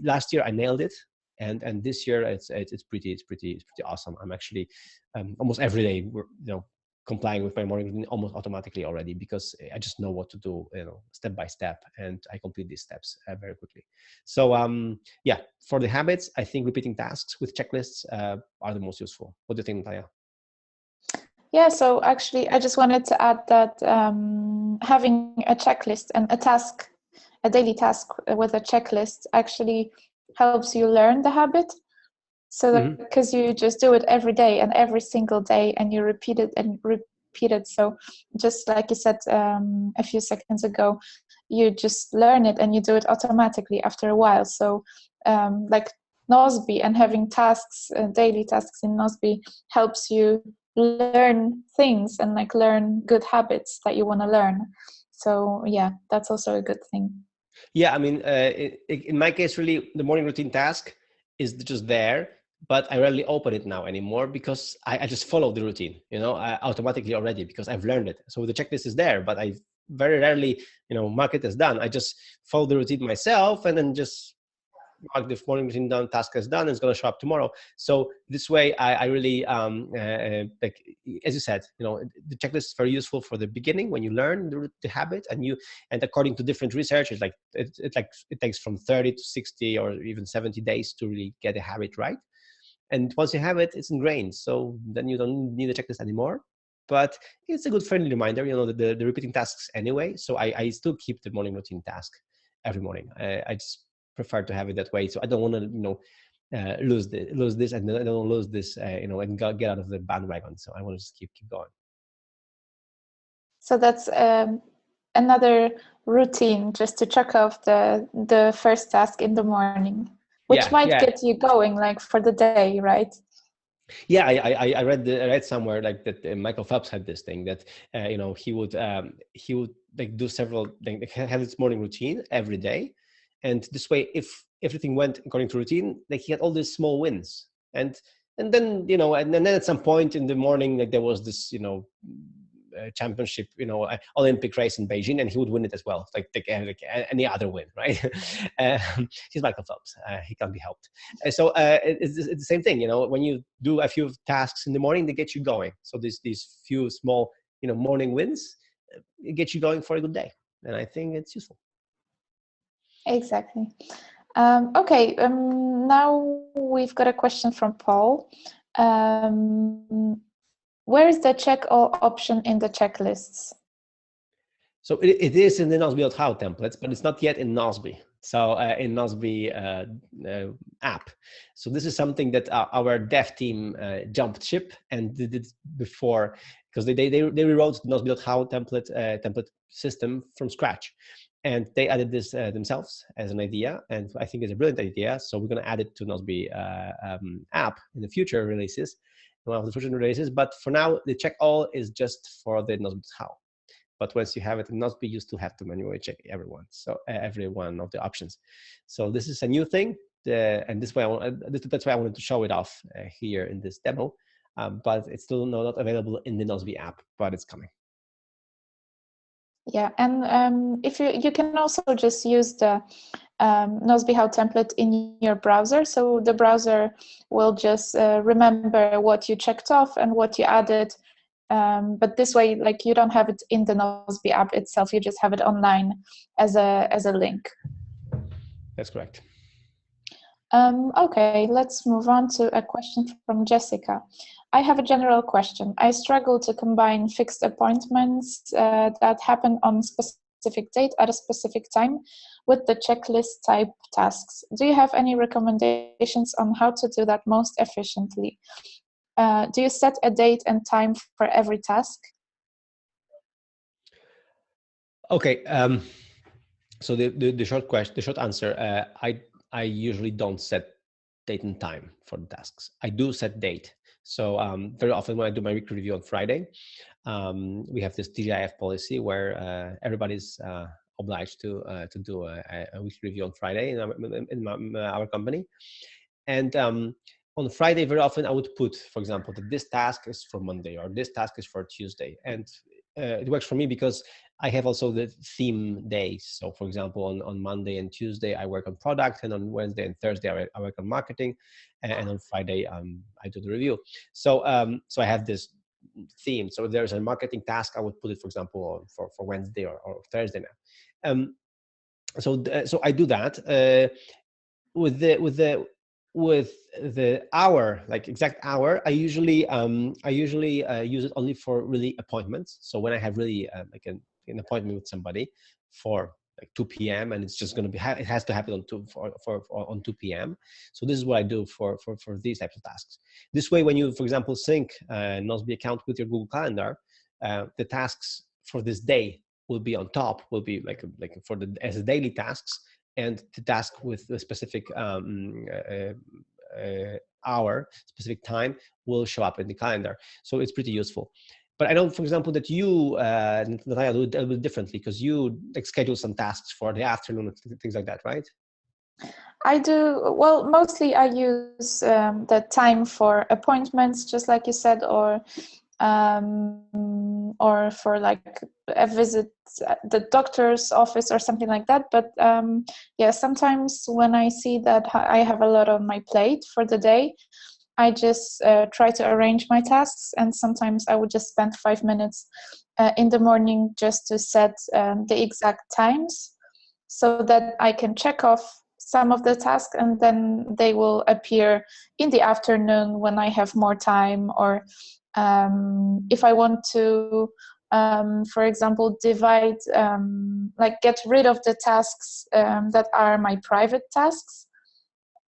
last year I nailed it. And this year it's pretty awesome. I'm actually almost every day, complying with my morning routine almost automatically already, because I just know what to do, step by step, and I complete these steps very quickly. So yeah, for the habits, I think repeating tasks with checklists are the most useful. What do you think, Natalia? Yeah, so actually, I just wanted to add that having a checklist and a daily task with a checklist actually helps you learn the habit. So that because you just do it every day and every single day, and you repeat it and repeat it. So just like you said a few seconds ago, you just learn it and you do it automatically after a while. So like Nozbe and having tasks, daily tasks in Nozbe helps you learn things and like learn good habits that you want to learn. So yeah, that's also a good thing. Yeah, I mean, in my case, really, the morning routine task is just there but I rarely open it now anymore because I just follow the routine, automatically already because I've learned it. So the checklist is there, but I very rarely, mark it as done. I just follow the routine myself and then just mark the morning routine done, task is done, and it's going to show up tomorrow. So this way, I really, like, as you said, the checklist is very useful for the beginning when you learn the habit, and according to different research, it's like it takes from 30 to 60 or even 70 days to really get a habit right. And once you have it, it's ingrained. So then you don't need a checklist anymore. But it's a good friendly reminder, the repeating tasks anyway. So I still keep the morning routine task every morning. I just prefer to have it that way. So I don't want to, lose this, and I don't lose this, and get out of the bandwagon. So I want to just keep going. So that's another routine, just to check off the first task in the morning, which might Yeah. get you going like for the day, right? Yeah, I read somewhere like that Michael Phelps had this thing that he would like do several, like, have this morning routine every day, and this way, if everything went according to routine, like, he had all these small wins, and then and then at some point in the morning, like, there was this championship, Olympic race in Beijing, and he would win it as well, like any other win, right? He's Michael Phelps. He can't be helped. It's the same thing, when you do a few tasks in the morning, they get you going. So these few small, morning wins, it gets you going for a good day, and I think it's useful. Exactly. Okay, now we've got a question from Paul. Where is the check all option in the checklists? So it is in the Nozbe.how templates, but it's not yet in Nozbe. So in Nozbe app. So this is something that our dev team jumped ship and did it before, because they rewrote the Nozbe.how template system from scratch. And they added this themselves as an idea, and I think it's a brilliant idea. So we're going to add it to Nozbe app in the future releases, one of the future releases. But for now, the check all is just for the Nozbe.how. But once you have it in Nozbe, you still have to manually check every one of the options. So this is a new thing, and that's why I wanted to show it off here in this demo. But it's still not available in the Nozbe app, but it's coming. Yeah, and if you can also just use the Nozbe.how template in your browser, so the browser will just remember what you checked off and what you added. But this way, like, you don't have it in the Nozbe app itself; you just have it online as a link. That's correct. Okay, let's move on to a question from Jessica. I have a general question. I struggle to combine fixed appointments that happen on specific date at a specific time with the checklist type tasks. Do you have any recommendations on how to do that most efficiently? Do you set a date and time for every task? Okay. So the short answer, I usually don't set date and time for the tasks. I do set date. So very often when I do my weekly review on Friday, we have this TGIF policy where everybody's obliged to do a weekly review on Friday in our company. And on Friday, very often I would put, for example, that this task is for Monday or this task is for Tuesday. And it works for me because I have also the theme days. So for example, on Monday and Tuesday, I work on product, and on Wednesday and Thursday, I work on marketing, and on Friday, I do the review. So so I have this theme. So if there's a marketing task, I would put it, for example, for Wednesday or Thursday now. So I do that. With the hour, like exact hour, I usually use it only for really appointments. So when I have really like an appointment with somebody for like 2 p.m. and it's just going to be it has to happen on 2 p.m. So this is what I do for these types of tasks. This way, when you, for example, sync Nozbe account with your Google Calendar, the tasks for this day will be on top, will be like for the as a daily tasks, and the task with a specific hour, specific time will show up in the calendar. So it's pretty useful. But I know, for example, that you, Natalia, do it a little bit differently because you like schedule some tasks for the afternoon and things like that, right? I do, well, mostly I use the time for appointments, just like you said, or for like a visit at the doctor's office or something like that. But yeah, sometimes when I see that I have a lot on my plate for the day, I just try to arrange my tasks, and sometimes I would just spend 5 minutes in the morning just to set the exact times so that I can check off some of the tasks, and then they will appear in the afternoon when I have more time, or if I want to, for example, divide, like get rid of the tasks that are my private tasks.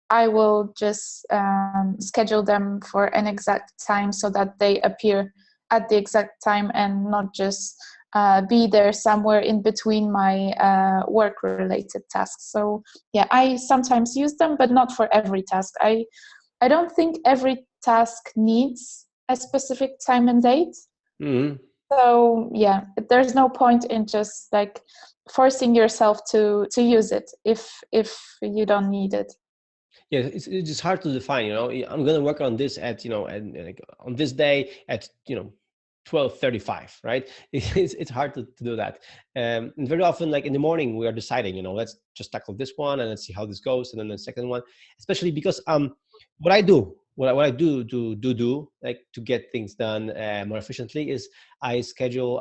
I will just schedule them for an exact time so that they appear at the exact time and not just be there somewhere in between my work-related tasks. So yeah, I sometimes use them, but not for every task. I don't think every task needs a specific time and date. Mm-hmm. So yeah, there's no point in just like forcing yourself to use it if you don't need it. Yeah, it's just hard to define. I'm going to work on this at and like on this day at 12:35, right? It's hard to do that. And very often, like in the morning, we are deciding, let's just tackle this one and let's see how this goes, and then the second one, especially because what I do like to get things done more efficiently is I schedule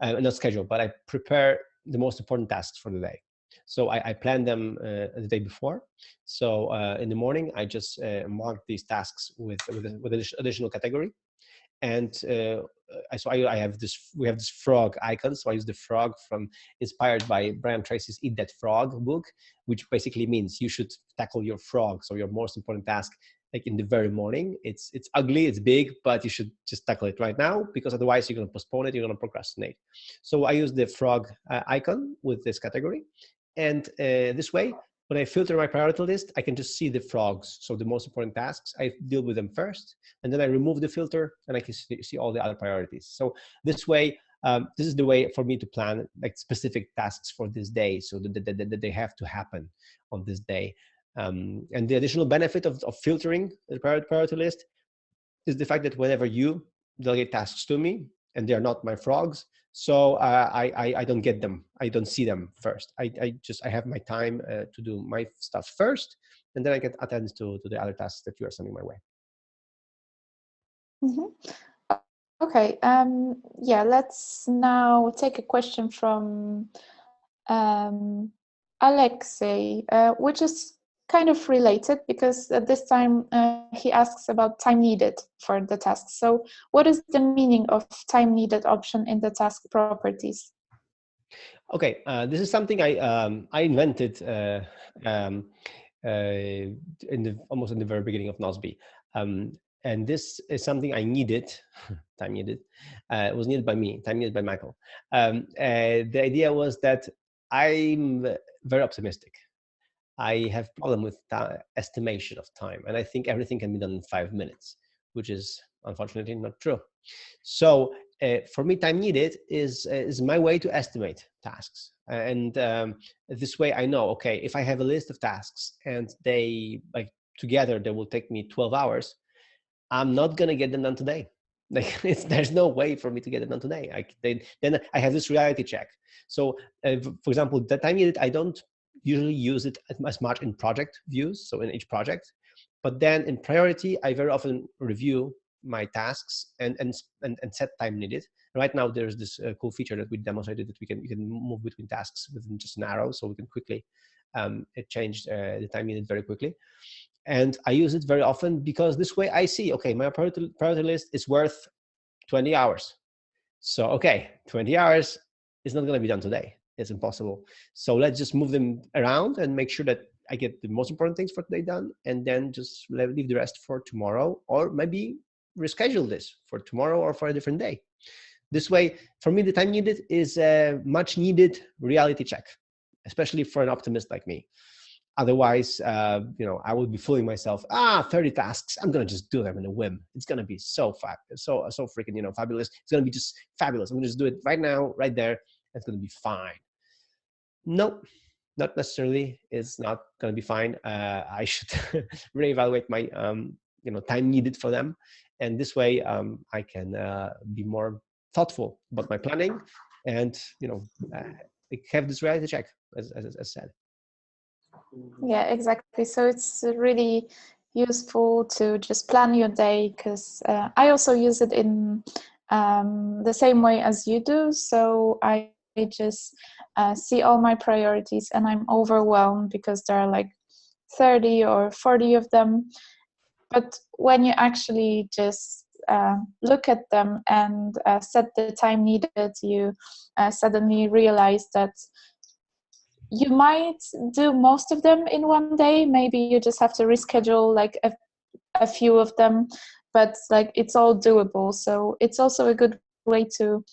not schedule, but I prepare the most important tasks for the day. So I plan them the day before. So in the morning, I just mark these tasks with additional category, and I have this. We have this frog icon. So I use the frog from inspired by Brian Tracy's "Eat That Frog" book, which basically means you should tackle your frog, so your most important task, like in the very morning. It's ugly, it's big, but you should just tackle it right now, because otherwise you're going to postpone it, you're going to procrastinate. So I use the frog icon with this category, and this way, when I filter my priority list, I can just see the frogs. So the most important tasks, I deal with them first, and then I remove the filter, and I can see all the other priorities. So this way, this is the way for me to plan like specific tasks for this day, so that they have to happen on this day. And the additional benefit of filtering the priority list is the fact that whenever you delegate tasks to me and they're not my frogs, so I don't get them, I don't see them first. I have my time to do my stuff first, and then I can attend to the other tasks that you are sending my way. Mhm. Okay. Yeah, let's now take a question from Alexei, which is kind of related, because at this time he asks about time needed for the task. So what is the meaning of time needed option in the task properties? Okay, this is something I invented in the almost in the very beginning of Nozbe. And this is something I needed, time needed. It was needed by me, time needed by Michael. The idea was that I'm very optimistic. I have problem with estimation of time, and I think everything can be done in 5 minutes, which is unfortunately not true. So for me, time needed is my way to estimate tasks, and this way I know, okay, if I have a list of tasks and they like together they will take me 12 hours, I'm not gonna get them done today. Like there's no way for me to get it done today. Then I have this reality check. So, for example, the time needed, I don't usually use it as much in project views, so in each project. But then in priority, I very often review my tasks and set time needed. Right now, there's this cool feature that we demonstrated that you can move between tasks within just an arrow, so we can quickly it changed the time needed very quickly. And I use it very often because this way I see, okay, my priority list is worth 20 hours. So, okay, 20 hours is not going to be done today. It's impossible. So let's just move them around and make sure that I get the most important things for today done, and then just leave the rest for tomorrow, or maybe reschedule this for tomorrow or for a different day. This way, for me, the time needed is a much needed reality check, especially for an optimist like me. Otherwise, I would be fooling myself. 30 tasks. I'm gonna just do them in a whim. It's gonna be so so freaking fabulous. It's gonna be just fabulous. I'm gonna just do it right now, right there. It's gonna be fine. Nope. not necessarily is not going to be fine. I should reevaluate my time needed for them, and this way I can be more thoughtful about my planning, and have this reality check, as said. Yeah, exactly. So it's really useful to just plan your day, because I also use it in the same way as you do. So I just see all my priorities and I'm overwhelmed because there are like 30 or 40 of them. But when you actually just look at them and set the time needed, you suddenly realize that you might do most of them in one day. Maybe you just have to reschedule like a few of them, but like it's all doable. So it's also a good way to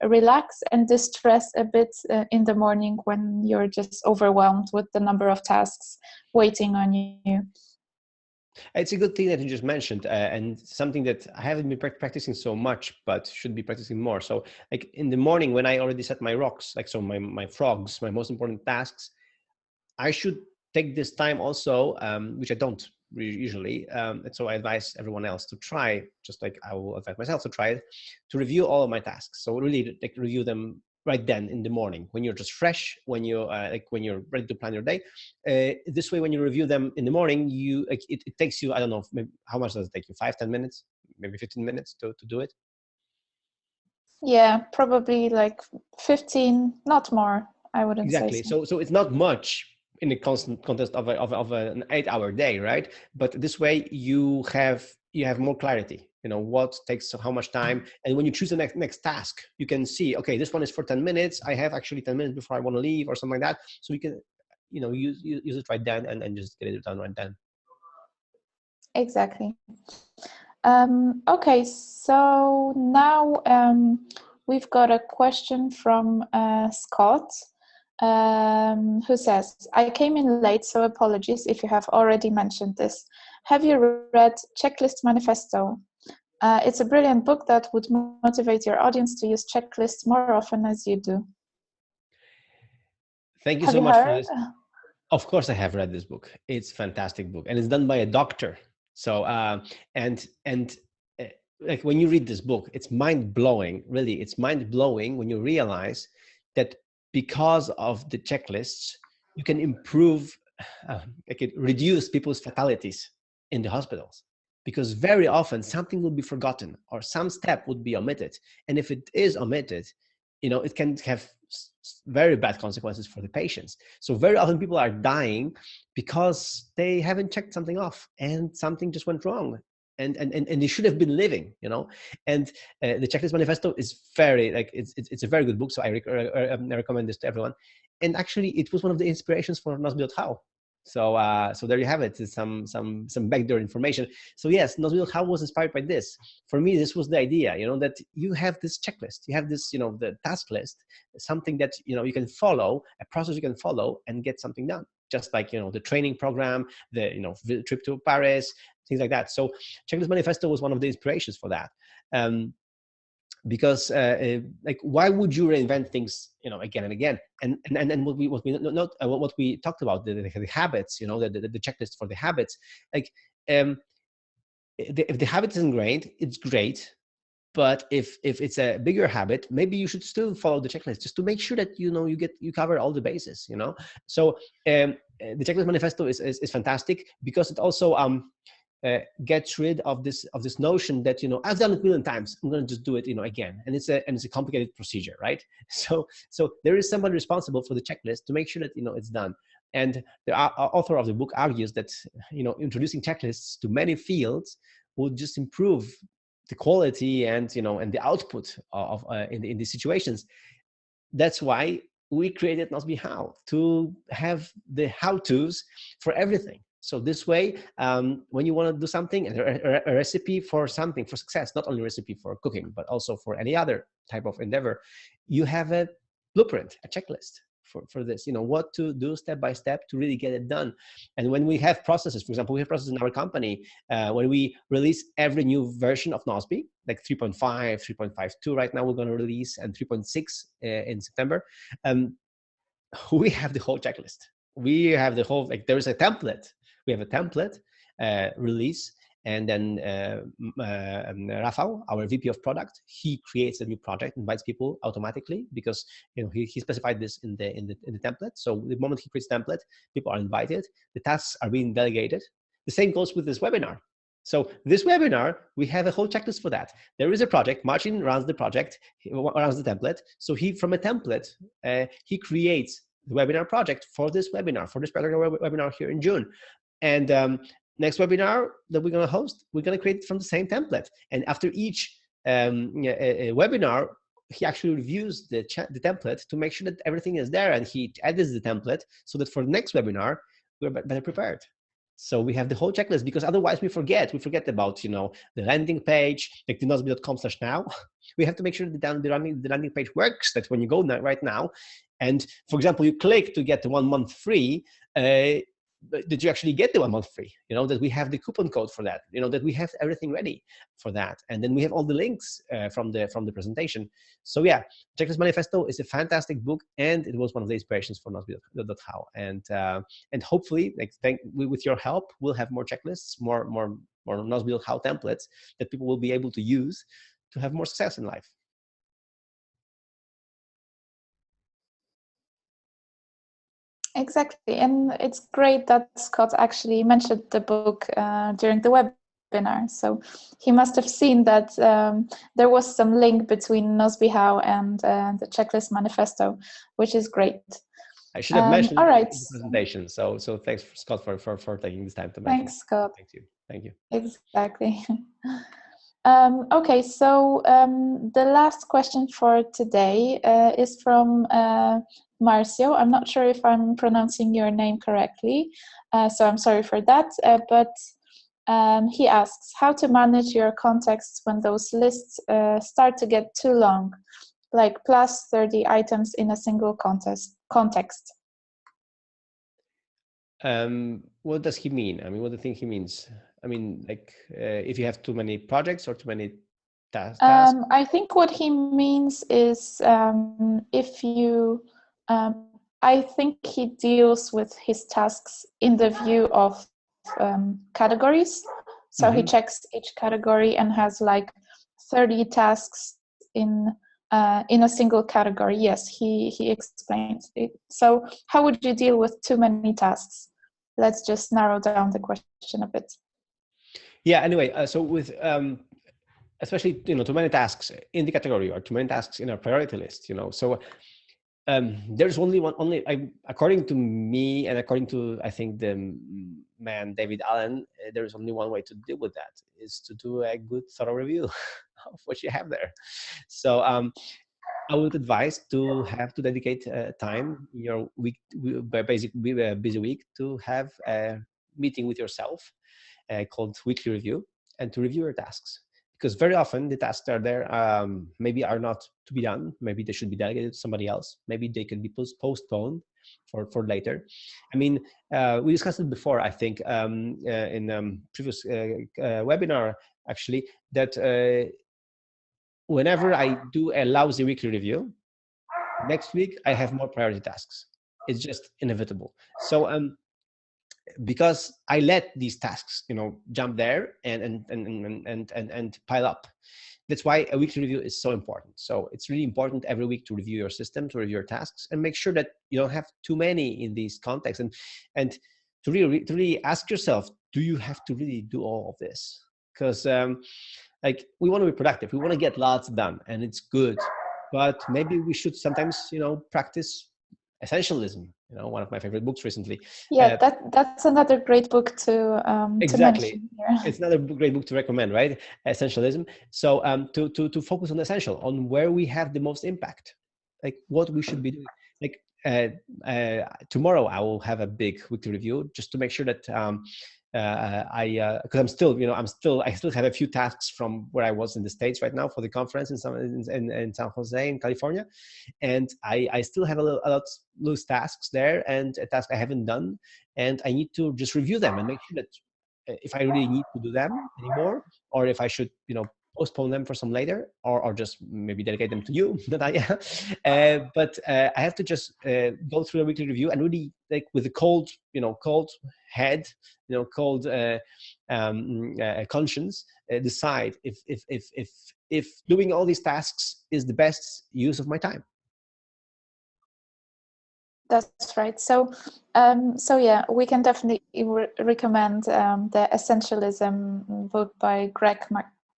relax and distress a bit in the morning when you're just overwhelmed with the number of tasks waiting on you. It's a good thing that you just mentioned, and something that I haven't been practicing so much, but should be practicing more. So, like in the morning when I already set my rocks, like so my frogs, my most important tasks, I should take this time also, which I don't usually. And so I advise everyone else to try, just like I will advise myself to try it, to review all of my tasks. So really like review them right then in the morning when you're just fresh, when you when you're ready to plan your day. This way, when you review them in the morning, you it takes you, I don't know, maybe, how much does it take you? 5-10 minutes, maybe 15 minutes to do it. Yeah, probably like 15, not more. I wouldn't say Exactly. so. So it's not much in a constant contest of an 8-hour day, right? But this way you have more clarity. You know what takes how much time, and when you choose the next task, you can see, okay, this one is for 10 minutes. I have actually 10 minutes before I want to leave, or something like that. So you can, use it right then, and just get it done right then. Exactly. Okay, so now we've got a question from Scott, who says, I came in late, so apologies if you have already mentioned this. Have you read Checklist Manifesto? It's a brilliant book that would motivate your audience to use checklists more often as you do. Thank you Have so you much for heard? this. Of course, I have read this book. It's a fantastic book, and it's done by a doctor. So, and like when you read this book, it's mind blowing. Really, it's mind blowing when you realize that because of the checklists, you can improve, reduce people's fatalities in the hospitals. Because very often something will be forgotten or some step would be omitted, and if it is omitted, it can have very bad consequences for the patients. So very often people are dying because they haven't checked something off and something just went wrong. And they should have been living, and the Checklist Manifesto is very, like, it's a very good book. So I recommend this to everyone. And actually, it was one of the inspirations for Nozbe.how. So there you have it. Some backdoor information. So yes, Nozbe.how was inspired by this. For me, this was the idea, that you have this checklist, you have this, the task list, something that you can follow, a process you can follow and get something done. Just like the training program, the trip to Paris, things like that. So Checklist Manifesto was one of the inspirations for that. Because like, why would you reinvent things again and again? And what we talked about, the habits, the checklist for the habits, like, if the habit isn't great, it's great. But if it's a bigger habit, maybe you should still follow the checklist, just to make sure that you cover all the bases. So the Checklist Manifesto is fantastic, because it also gets rid of this notion that I've done it a million times, I'm going to just do it again, and it's a complicated procedure, right? So there is somebody responsible for the checklist to make sure that it's done. And the author of the book argues that introducing checklists to many fields will just improve the quality and the output of in these situations. That's why we created Nozbe.how, to have the how-tos for everything. So this way, when you want to do something, and a recipe for something, for success, not only a recipe for cooking, but also for any other type of endeavor, you have a blueprint, a checklist for this, what to do step by step to really get it done. And when we have processes, for example, we have processes in our company, when we release every new version of Nozbe, like 3.5, 3.52 right now we're going to release, and 3.6 in September. we have the whole checklist. We have the whole, like, there is a template. We have a template release, and then Rafał, our VP of product, he creates a new project, invites people automatically, because he specified this in the template. So the moment he creates a template, people are invited, the tasks are being delegated. The same goes with this webinar. So this webinar, we have a whole checklist for that. There is a project. Marcin runs the project, runs the template. So from a template, he creates the webinar project for this webinar, for this particular webinar here in June. And next webinar that we're going to host, we're going to create it from the same template. And after each webinar, he actually reviews the template to make sure that everything is there, and he edits the template so that for the next webinar, we're better prepared. So we have the whole checklist, because otherwise we forget about, the landing page, like the Nozbe.com/now. We have to make sure that the landing page works, that when you go right now, and for example, you click to get the 1 month free, that you actually get the 1 month free, that we have the coupon code for that, that we have everything ready for that. And then we have all the links from the presentation. So yeah, Checklist Manifesto is a fantastic book, and it was one of the inspirations for Nozbe.how. And hopefully, with your help, we'll have more checklists, more Nozbe.how templates that people will be able to use to have more success in life. Exactly, and it's great that Scott actually mentioned the book during the webinar. So he must have seen that there was some link between Nozbe.how and the Checklist Manifesto, which is great. I should have mentioned all right. in the presentation. So thanks, Scott, for taking this time to mention. Thanks, Scott. Thank you. Exactly. Okay, so the last question for today is from Marcio. I'm not sure if I'm pronouncing your name correctly, so I'm sorry for that. But he asks how to manage your contexts when those lists start to get too long, like plus 30 items in a single context. What does he mean? I mean, what do you think he means? I mean, like if you have too many projects or too many tasks? I think what he means is if you, I think he deals with his tasks in the view of categories. So he checks each category and has like 30 tasks in a single category. Yes, he explains it. So how would you deal with too many tasks? Let's just narrow down the question a bit. Yeah. Anyway, so with especially too many tasks in the category or too many tasks in our priority list. So there's only according to me and according to I think the man David Allen, there's only one way to deal with that, is to do a good thorough review of what you have there. So I would advise to dedicate time in your week, busy week, to have a meeting with yourself called weekly review, and to review your tasks. Because very often the tasks are there maybe are not to be done. Maybe they should be delegated to somebody else. Maybe they can be postponed for later. I mean, we discussed it before, I think, in previous webinar, actually, that whenever I do a lousy weekly review, next week I have more priority tasks. It's just inevitable. So because I let these tasks, jump there and pile up. That's why a weekly review is so important. So it's really important every week to review your system, to review your tasks, and make sure that you don't have too many in these contexts, and to really ask yourself, do you have to really do all of this? Because like, we want to be productive, we want to get lots done, and it's good, but maybe we should sometimes practice essentialism, one of my favorite books recently. Yeah, that's another great book to mention here. It's another great book to recommend, right? Essentialism. So to focus on the essential, on where we have the most impact, like what we should be doing. Like tomorrow I will have a big weekly review just to make sure that because I'm still, I still have a few tasks from where I was in the States right now for the conference in San Jose in California, and I still have a lot loose tasks there, and a task I haven't done, and I need to just review them and make sure that if I really need to do them anymore, or if I should postpone them for some later, or just maybe delegate them to you. That but I have to just go through a weekly review and really, like, with a cold head, cold conscience, decide if doing all these tasks is the best use of my time. That's right. So, yeah, we can definitely recommend the Essentialism book by Greg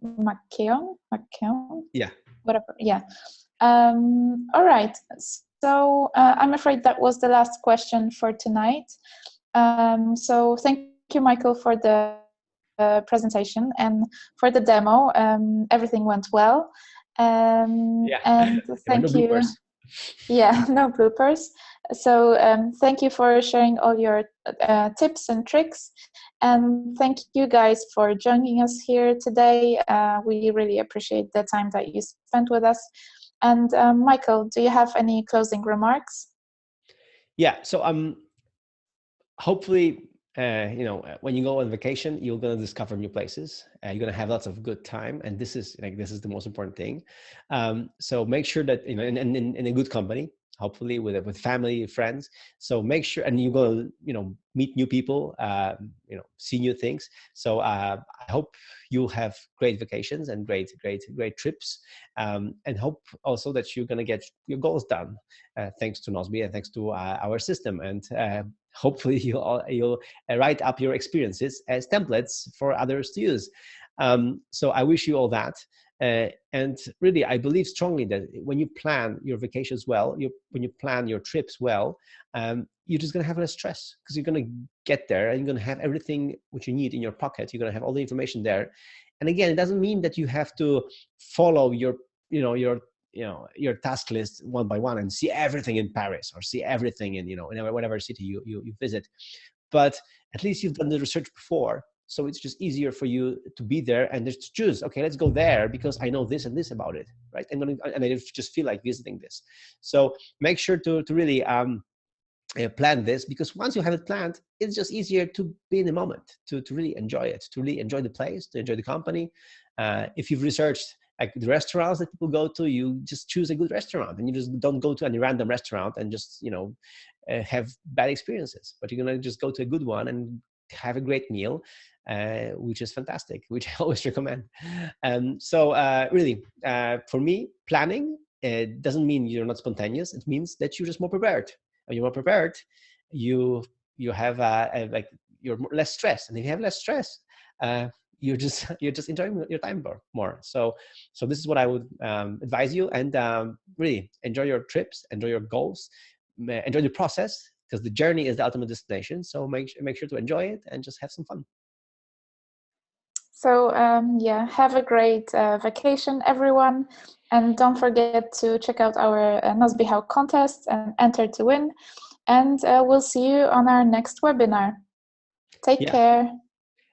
McKeown. Yeah. Whatever. Yeah. All right. So I'm afraid that was the last question for tonight. So thank you, Michael, for the presentation and for the demo. Everything went well. And thank you. Yeah, no bloopers. So thank you for sharing all your tips and tricks. And thank you guys for joining us here today. We really appreciate the time that you spent with us. And Michael, do you have any closing remarks? Yeah, so hopefully, when you go on vacation, you're going to discover new places. You're going to have lots of good time, and this is the most important thing. So make sure that in a good company, hopefully with family, friends. So make sure, and you're going to meet new people, see new things. So I hope you have great vacations and great trips, and hope also that you're going to get your goals done, thanks to Nozbe and thanks to our system. And hopefully you'll write up your experiences as templates for others to use. So I wish you all that. And really, I believe strongly that when you plan your vacations well, when you plan your trips well, you're just going to have less stress, because you're going to get there and you're going to have everything what you need in your pocket. You're going to have all the information there. And again, it doesn't mean that you have to follow your task list one by one and see everything in Paris or see everything in whatever city you visit. But at least you've done the research before, so it's just easier for you to be there and just choose, okay, let's go there because I know this and this about it, right? And I just feel like visiting this. So make sure to really plan this, because once you have it planned, it's just easier to be in the moment, to really enjoy it, to really enjoy the place, to enjoy the company. If you've researched like the restaurants that people go to, you just choose a good restaurant, and you just don't go to any random restaurant and just have bad experiences. But you're gonna just go to a good one and have a great meal, which is fantastic, which I always recommend. So really, for me, planning doesn't mean you're not spontaneous. It means that you're just more prepared. When you're more prepared, you have you're less stressed, and if you have less stress, you're just enjoying your time more. So this is what I would advise you, and really enjoy your trips, enjoy your goals, enjoy the process, because the journey is the ultimate destination. So make sure to enjoy it and just have some fun. So yeah, have a great vacation, everyone. And don't forget to check out our Nozbe.how contest and enter to win. And we'll see you on our next webinar. Take care.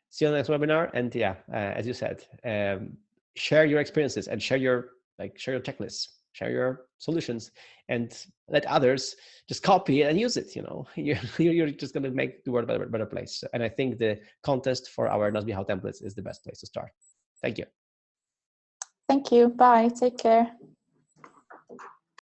See you on the next webinar. And as you said, share your experiences and share your checklists, share your solutions, and let others just copy it and use it. You're just going to make the world a better place. And I think the contest for our Nozbe.how templates is the best place to start. Thank you. Thank you. Bye. Take care.